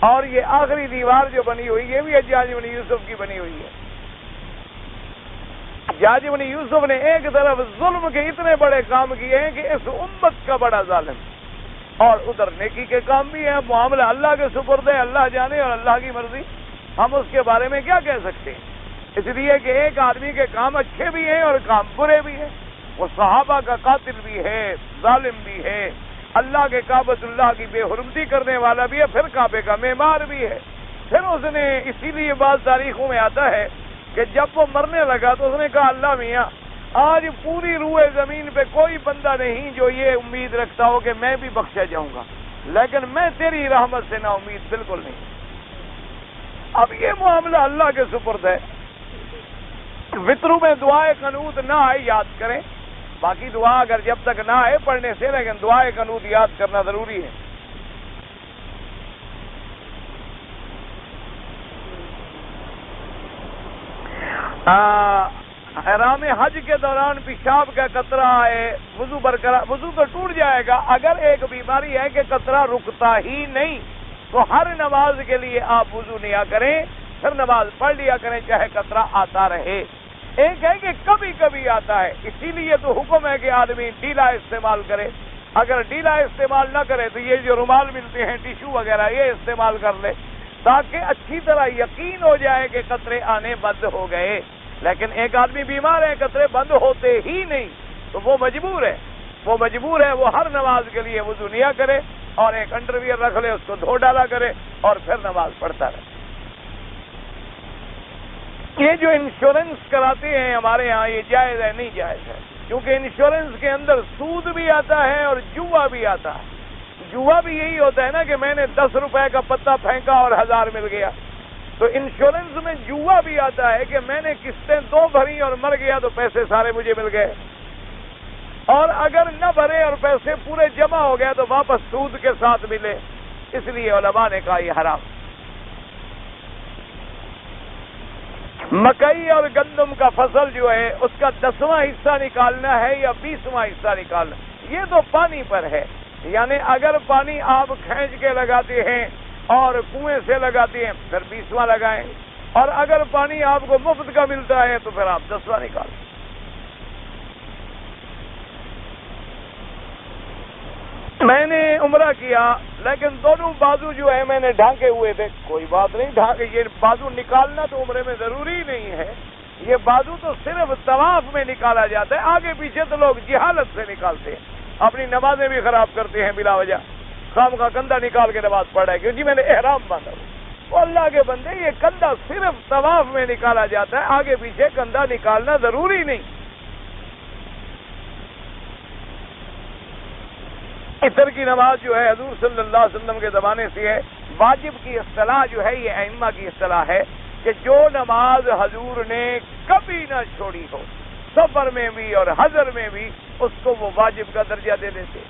B: اور یہ آخری دیوار جو بنی ہوئی یہ بھی حجاج بن یوسف کی بنی ہوئی ہے. حجاج بن یوسف نے ایک طرف ظلم کے اتنے بڑے کام کیے ہیں کہ اس امت کا بڑا ظالم, اور ادھر نیکی کے کام بھی ہیں. معاملہ اللہ کے سپرد ہے, اللہ جانے اور اللہ کی مرضی. ہم اس کے بارے میں کیا کہہ سکتے ہیں؟ اس لیے کہ ایک آدمی کے کام اچھے بھی ہیں اور کام برے بھی ہیں. وہ صحابہ کا قاتل بھی ہے, ظالم بھی ہے, اللہ کے کعبۃ اللہ کی بے حرمتی کرنے والا بھی ہے, پھر کعبے کا معمار بھی ہے. پھر اس نے اسی لیے بعض تاریخوں میں آتا ہے کہ جب وہ مرنے لگا تو اس نے کہا اللہ میاں آج پوری روئے زمین پہ کوئی بندہ نہیں جو یہ امید رکھتا ہو کہ میں بھی بخشا جاؤں گا، لیکن میں تیری رحمت سے نا امید بالکل نہیں۔ اب یہ معاملہ اللہ کے سپرد ہے۔ وطروں میں دعائے قنوت نہ آئے یاد کریں، باقی دعا اگر جب تک نہ آئے پڑھنے سے، لیکن دعائے قنوت یاد کرنا ضروری ہے۔ احرام حج کے دوران پیشاب کا قطرہ ہے، وضو برقرار، وضو تو ٹوٹ جائے گا۔ اگر ایک بیماری ہے کہ قطرہ رکتا ہی نہیں تو ہر نماز کے لیے آپ وضو نیا کریں، پھر نماز پڑھ لیا کریں چاہے قطرہ آتا رہے۔ ایک ہے کہ کبھی کبھی آتا ہے، اسی لیے تو حکم ہے کہ آدمی ڈھیلا استعمال کرے۔ اگر ڈھیلا استعمال نہ کرے تو یہ جو رومال ملتے ہیں، ٹیشو وغیرہ، یہ استعمال کر لے تاکہ اچھی طرح یقین ہو جائے کہ قطرے آنے بند ہو گئے۔ لیکن ایک آدمی بیمار ہے، قطرے بند ہوتے ہی نہیں، تو وہ مجبور ہے وہ ہر نماز کے لیے وضو نیا کرے اور ایک انڈرویئر رکھ لے، اس کو دھو ڈالا کرے اور پھر نماز پڑھتا رہے۔ یہ جو انشورنس کراتے ہیں ہمارے ہاں، یہ جائز ہے نہیں جائز ہے؟ کیونکہ انشورنس کے اندر سود بھی آتا ہے اور جوا بھی آتا ہے۔ جوا بھی یہی ہوتا ہے نا کہ میں نے 10 روپے کا پتا پھینکا اور 1000 مل گیا، تو انشورنس میں جوا بھی آتا ہے کہ میں نے قسطیں 2 بھری اور مر گیا تو پیسے سارے مجھے مل گئے، اور اگر نہ بھرے اور پیسے پورے جمع ہو گئے تو واپس سود کے ساتھ ملے۔ اس لیے علماء نے کہا یہ حرام۔ مکئی اور گندم کا فصل جو ہے اس کا 10واں حصہ نکالنا ہے یا 20واں حصہ نکالنا، یہ تو پانی پر ہے۔ یعنی اگر پانی آپ کھینچ کے لگاتے ہیں اور کنویں سے لگاتے ہیں پھر 20واں لگائیں، اور اگر پانی آپ کو مفت کا ملتا ہے تو پھر آپ 10واں نکالیں۔ میں نے عمرہ کیا لیکن دونوں بازو جو ہے میں نے ڈھانکے ہوئے تھے، کوئی بات نہیں، ڈھانکے یہ بازو نکالنا تو عمرے میں ضروری نہیں ہے، یہ بازو تو صرف طواف میں نکالا جاتا ہے، آگے پیچھے تو لوگ جہالت سے نکالتے ہیں، اپنی نمازیں بھی خراب کرتے ہیں بلا وجہ، خام کا کندھا نکال کے نماز پڑھ رہا ہے کہ جی میں نے احرام باندھا ہوں۔ اللہ کے بندے، یہ کندھا صرف طواف میں نکالا جاتا ہے، آگے پیچھے کندھا نکالنا ضروری نہیں۔ عصر کی نماز جو ہے حضور صلی اللہ علیہ وسلم کے زمانے سے ہے، واجب کی اصطلاح جو ہے یہ ائمہ کی اصطلاح ہے کہ جو نماز حضور نے کبھی نہ چھوڑی ہو، سفر میں بھی اور حضر میں بھی، اس کو وہ واجب کا درجہ دے دیتے۔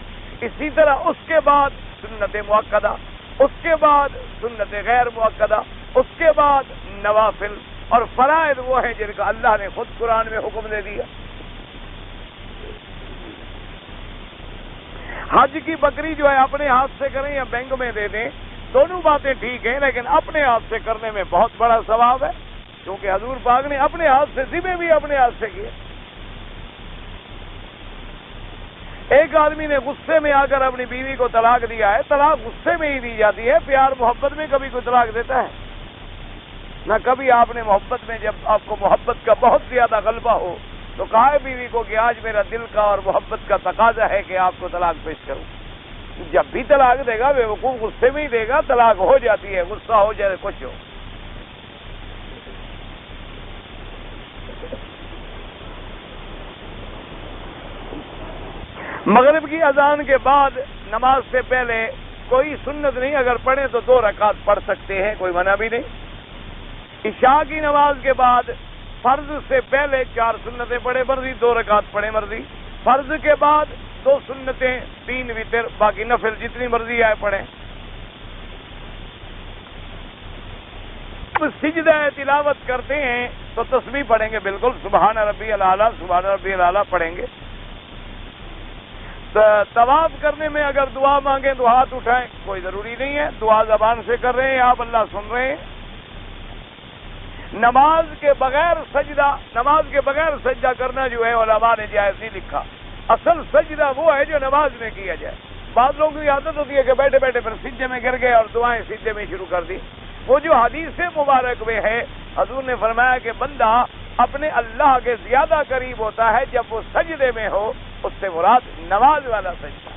B: اسی طرح اس کے بعد سنت مؤکدہ، اس کے بعد سنت غیر مؤکدہ، اس کے بعد نوافل، اور فرائض وہ ہیں جن کا اللہ نے خود قرآن میں حکم دے دیا۔ حج کی بکری جو ہے اپنے ہاتھ سے کریں یا بینک میں دے دیں، دونوں باتیں ٹھیک ہیں، لیکن اپنے ہاتھ سے کرنے میں بہت بڑا ثواب ہے، کیونکہ حضور پاک نے اپنے ہاتھ سے ذبح بھی اپنے ہاتھ سے کیے۔ ایک آدمی نے غصے میں آ کر اپنی بیوی کو طلاق دیا ہے، طلاق غصے میں ہی دی جاتی ہے، پیار محبت میں کبھی کوئی طلاق دیتا ہے نہ کبھی آپ نے محبت میں، جب آپ کو محبت کا بہت زیادہ غلبہ ہو تو کہا ہے بیوی کو کہ آج میرا دل کا اور محبت کا تقاضا ہے کہ آپ کو طلاق پیش کروں۔ جب بھی طلاق دے گا بے وقوف غصے میں ہی دے گا، طلاق ہو جاتی ہے، غصہ ہو جائے کچھ ہو۔ مغرب کی اذان کے بعد نماز سے پہلے کوئی سنت نہیں، اگر پڑھیں تو 2 رکعت پڑھ سکتے ہیں، کوئی منع بھی نہیں۔ عشاء کی نماز کے بعد فرض سے پہلے 4 سنتیں پڑھے مرضی، 2 رکعت پڑھے مرضی، فرض کے بعد 2 سنتیں، 3 وتر، باقی نفل جتنی مرضی آئے پڑھیں۔ سجدہ تلاوت کرتے ہیں تو تسبیح پڑھیں گے، بالکل سبحان ربی الاعلیٰ، سبحان ربی الاعلیٰ پڑھیں گے۔ طواف کرنے میں اگر دعا مانگیں تو ہاتھ اٹھائیں، کوئی ضروری نہیں ہے، دعا زبان سے کر رہے ہیں آپ، اللہ سن رہے ہیں۔ نماز کے بغیر سجدہ کرنا جو ہے علماء نے جائز نہیں لکھا۔ اصل سجدہ وہ ہے جو نماز میں کیا جائے۔ بعض لوگوں کی عادت ہوتی ہے کہ بیٹھے بیٹھے پھر سجدے میں گر گئے اور دعائیں سجدے میں شروع کر دی۔ وہ جو حدیث مبارک میں ہے، حضور نے فرمایا کہ بندہ اپنے اللہ کے زیادہ قریب ہوتا ہے جب وہ سجدے میں ہو، اس سے مراد نماز والا سجدہ۔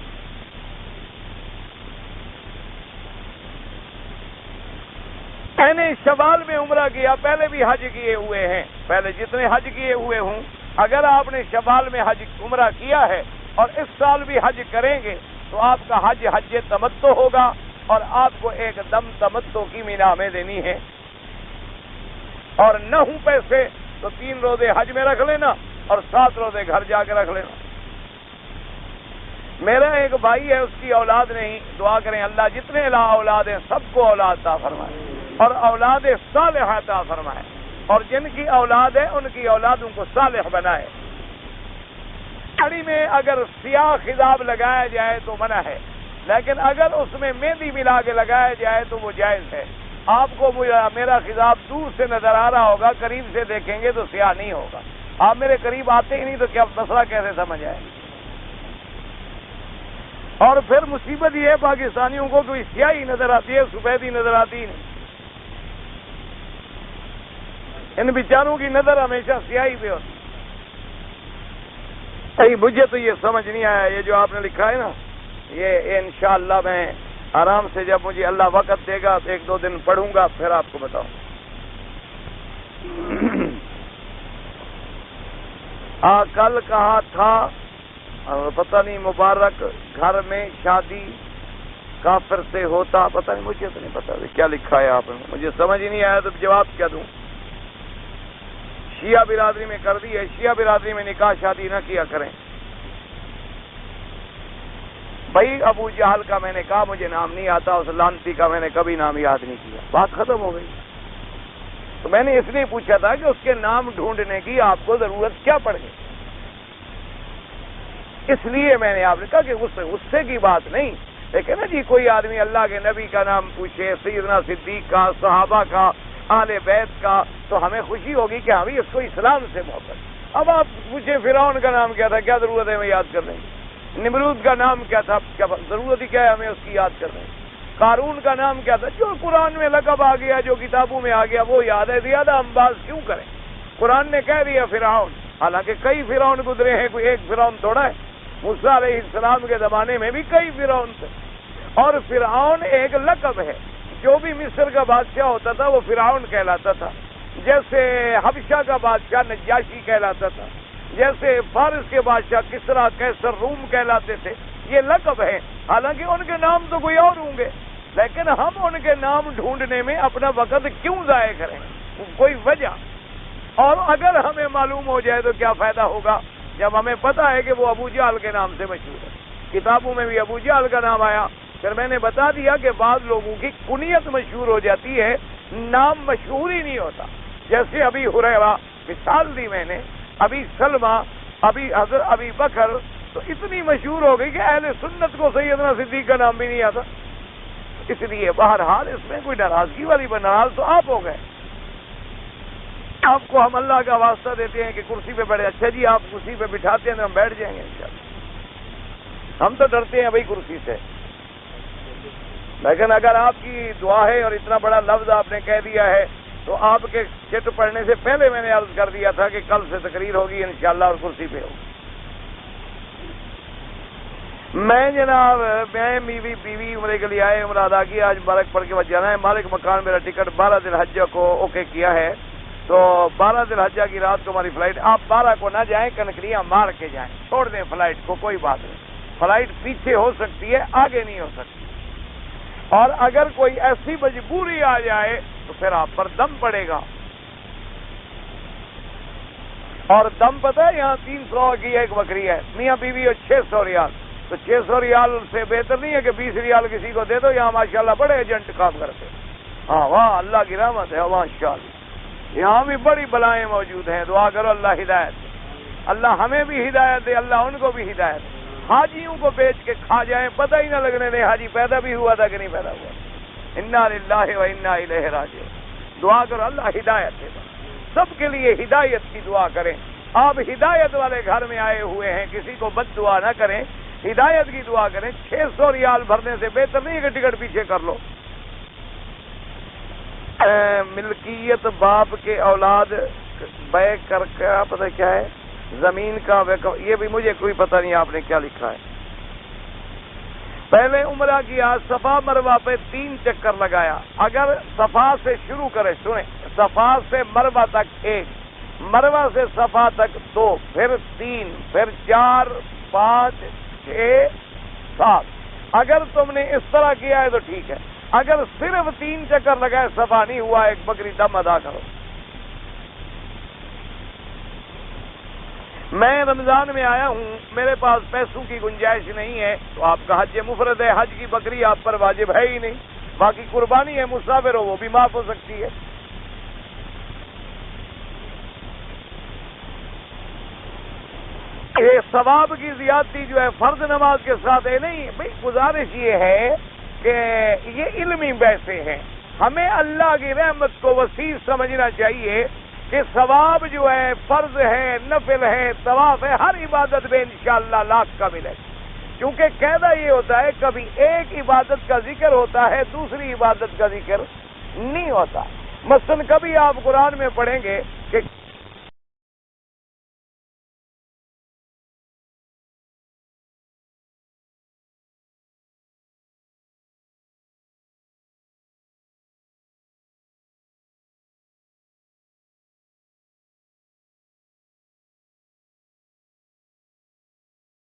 B: میں نے شوال میں عمرہ کیا، پہلے بھی حج کیے ہوئے ہیں، پہلے جتنے حج کیے ہوئے ہوں، اگر آپ نے شوال میں حج عمرہ کیا ہے اور اس سال بھی حج کریں گے تو آپ کا حج حج تمتع ہوگا اور آپ کو ایک دم تمتع کی مینا میں دینی ہے، اور نہ ہوں پیسے تو 3 روزے حج میں رکھ لینا اور 7 روزے گھر جا کے رکھ لینا۔ میرا ایک بھائی ہے، اس کی اولاد نہیں، دعا کریں اللہ جتنے اولاد ہیں سب کو اولاد عطا فرمائے اور اولاد صالحہ عطا فرمائے، اور جن کی اولاد ہے ان کی اولادوں کو صالح بنائے۔ ساڑی میں اگر سیاہ خضاب لگایا جائے تو منع ہے، لیکن اگر اس میں مہندی ملا کے لگایا جائے تو وہ جائز ہے۔ آپ کو میرا خضاب دور سے نظر آ رہا ہوگا، قریب سے دیکھیں گے تو سیاہ نہیں ہوگا۔ آپ میرے قریب آتے ہی نہیں تو کیا مسئلہ کیسے سمجھ آئے؟ اور پھر مصیبت یہ ہے پاکستانیوں کو کوئی سیاہی نظر آتی ہے، سفیدی نظر آتی نہیں۔ ان بیچاروں کی نظر ہمیشہ سیاہی پہ ہوتی۔ مجھے تو یہ سمجھ نہیں آیا، یہ جو آپ نے لکھا ہے نا، یہ انشاءاللہ میں آرام سے جب مجھے اللہ وقت دے گا تو 1-2 دن پڑھوں گا، پھر آپ کو بتاؤں۔ کل کہا تھا پتہ نہیں مبارک گھر میں شادی کافر سے ہوتا، پتہ نہیں، مجھے تو نہیں پتا کیا لکھا ہے آپ نے، مجھے سمجھ ہی نہیں آیا تو جواب کیا دوں۔ شیعہ برادری میں کر دی ہے، شیعہ برادری میں نکاح شادی نہ کیا کریں۔ بھائی ابو جہل کا میں نے کہا مجھے نام نہیں آتا، اس لانتی کا میں نے کبھی نام یاد نہیں کیا، بات ختم ہو گئی۔ تو میں نے اس لیے پوچھا تھا کہ اس کے نام ڈھونڈنے کی آپ کو ضرورت کیا پڑ گئی، اس لیے میں نے آپ نے کہا کہ غصے کی بات نہیں، لیکن نا جی کوئی آدمی اللہ کے نبی کا نام پوچھے، سیدنا صدیق کا، صحابہ کا، آل بیت کا، تو ہمیں خوشی ہوگی کہ ہمیں اس کو اسلام سے محبت۔ اب آپ پوچھیں فرعون کا نام کیا تھا، کیا ضرورت ہے ہمیں یاد کرنے کی؟ نمرود کا نام کیا تھا، کیا ضرورت ہی کیا ہے ہمیں اس کی یاد کرنے کی؟ قارون کا نام کیا تھا؟ جو قرآن میں لقب آ گیا، جو کتابوں میں آ گیا وہ یاد ہے، زیادہ ہم باز کیوں کریں؟ قرآن نے کہہ دیا فرعون، حالانکہ کئی فرعون گزرے ہیں، کوئی ایک فرعون تھوڑا ہے۔ موسیٰ علیہ السلام کے زمانے میں بھی کئی فرعون تھے، اور فرعون ایک لقب ہے، جو بھی مصر کا بادشاہ ہوتا تھا وہ فرعون کہلاتا تھا، جیسے حبشہ کا بادشاہ نجاشی کہلاتا تھا، جیسے فارس کے بادشاہ کسریٰ، قیصر، روم کہلاتے تھے۔ یہ لقب ہے، حالانکہ ان کے نام تو کوئی اور ہوں گے، لیکن ہم ان کے نام ڈھونڈنے میں اپنا وقت کیوں ضائع کریں؟ کوئی وجہ؟ اور اگر ہمیں معلوم ہو جائے تو کیا فائدہ ہوگا، جب ہمیں پتا ہے کہ وہ ابو جہل کے نام سے مشہور ہے، کتابوں میں بھی ابو جہل کا نام آیا۔ پھر میں نے بتا دیا کہ بعض لوگوں کی کنیت مشہور ہو جاتی ہے، نام مشہور ہی نہیں ہوتا، جیسے ابی ہریرہ مثال دی میں نے، ابی سلمہ، حضرت ابی بکر، تو اتنی مشہور ہو گئی کہ اہل سنت کو سیدنا صدیق کا نام بھی نہیں آتا۔ اس لیے بہرحال اس میں کوئی ناراضگی والی ناراض تو آپ ہو گئے۔ آپ کو ہم اللہ کا واسطہ دیتے ہیں کہ کرسی پہ بیٹھے، اچھا جی آپ کرسی پہ بٹھاتے ہیں تو ہم بیٹھ جائیں گے انشاءاللہ۔ ہم تو ڈرتے ہیں بھائی کرسی سے، لیکن اگر آپ کی دعا ہے اور اتنا بڑا لفظ آپ نے کہہ دیا ہے تو آپ کے چٹ پڑھنے سے پہلے میں نے عرض کر دیا تھا کہ کل سے تقریر ہوگی انشاءاللہ اور کرسی پہ ہوگی۔ میں جناب بیوی عمرے کے لیے آئے، عمرہ ادا کیا، آج مبارک پڑھ کے بعد جانا ہے۔ مالک مکان میرا ٹکٹ 12 ذی الحجہ کو اوکے کیا ہے، تو 12 ذی الحجہ کی رات کو ہماری فلائٹ، آپ 12 کو نہ جائیں، کنکریاں مار کے جائیں، چھوڑ دیں فلائٹ کو، کوئی بات نہیں، فلائٹ پیچھے ہو سکتی ہے، آگے نہیں ہو سکتی، اور اگر کوئی ایسی مجبوری آ جائے تو پھر آپ پر دم پڑے گا، اور دم پتہ ہے یہاں 300 کی ایک بکری ہے، میاں بیوی اور 600 ریال، تو 600 ریال سے بہتر نہیں ہے کہ 20 ریال کسی کو دے دو، یہاں ماشاءاللہ بڑے ایجنٹ کام کرتے ہیں، ہاں وہاں اللہ کی رحمت ہے ماشاءاللہ، یہاں بھی بڑی بلائیں موجود ہیں، دعا کرو اللہ ہدایت دے، اللہ ہمیں بھی ہدایت دے، اللہ ان کو بھی ہدایت دے۔ حاجیوں کو بیچ کے کھا جائیں، پتہ ہی نہ لگنے دیں حاجی پیدا بھی ہوا تھا کہ نہیں پیدا ہوا۔ انا للہ و انا الیہ راجعون، دعا کرو اللہ ہدایت دے، سب کے لیے ہدایت کی دعا کریں۔ آپ ہدایت والے گھر میں آئے ہوئے ہیں، کسی کو بد دعا نہ کریں، ہدایت کی دعا کریں۔ 600 ریال بھرنے سے بہتر نہیں ہے کہ ٹکٹ پیچھے کر لو۔ ملکیت باپ کے اولاد بے کر کا پتہ کیا ہے، زمین کا، یہ بھی مجھے کوئی پتہ نہیں آپ نے کیا لکھا ہے۔ پہلے عمرہ کیا، صفا مروہ پہ 3 چکر لگایا. اگر صفا سے شروع کرے، سنیں، صفا سے مروہ تک 1، مروہ سے صفا تک 2، پھر 3، پھر 4، 5، 6، 7. اگر تم نے اس طرح کیا ہے تو ٹھیک ہے. اگر صرف 3 چکر لگائے صفا نہیں ہوا، ایک بکری دم ادا کرو. میں رمضان میں آیا ہوں، میرے پاس پیسوں کی گنجائش نہیں ہے، تو آپ کا حج مفرد ہے، حج کی بکری آپ پر واجب ہے ہی نہیں. باقی قربانی ہے، مسافر ہو وہ بھی معاف ہو سکتی ہے. یہ ثواب کی زیادتی جو ہے فرض نماز کے ساتھ ہے نہیں. بھائی گزارش یہ ہے کہ یہ علمی بحثیں ہیں، ہمیں اللہ کی رحمت کو وسیع سمجھنا چاہیے کہ ثواب جو ہے فرض ہے، نفل ہے، طواف ہے، ہر عبادت میں انشاءاللہ لاکھ کا ملے. کیونکہ قاعدہ یہ ہوتا ہے کبھی ایک عبادت کا ذکر ہوتا ہے، دوسری عبادت کا ذکر نہیں ہوتا. مثلا کبھی آپ قرآن میں پڑھیں گے کہ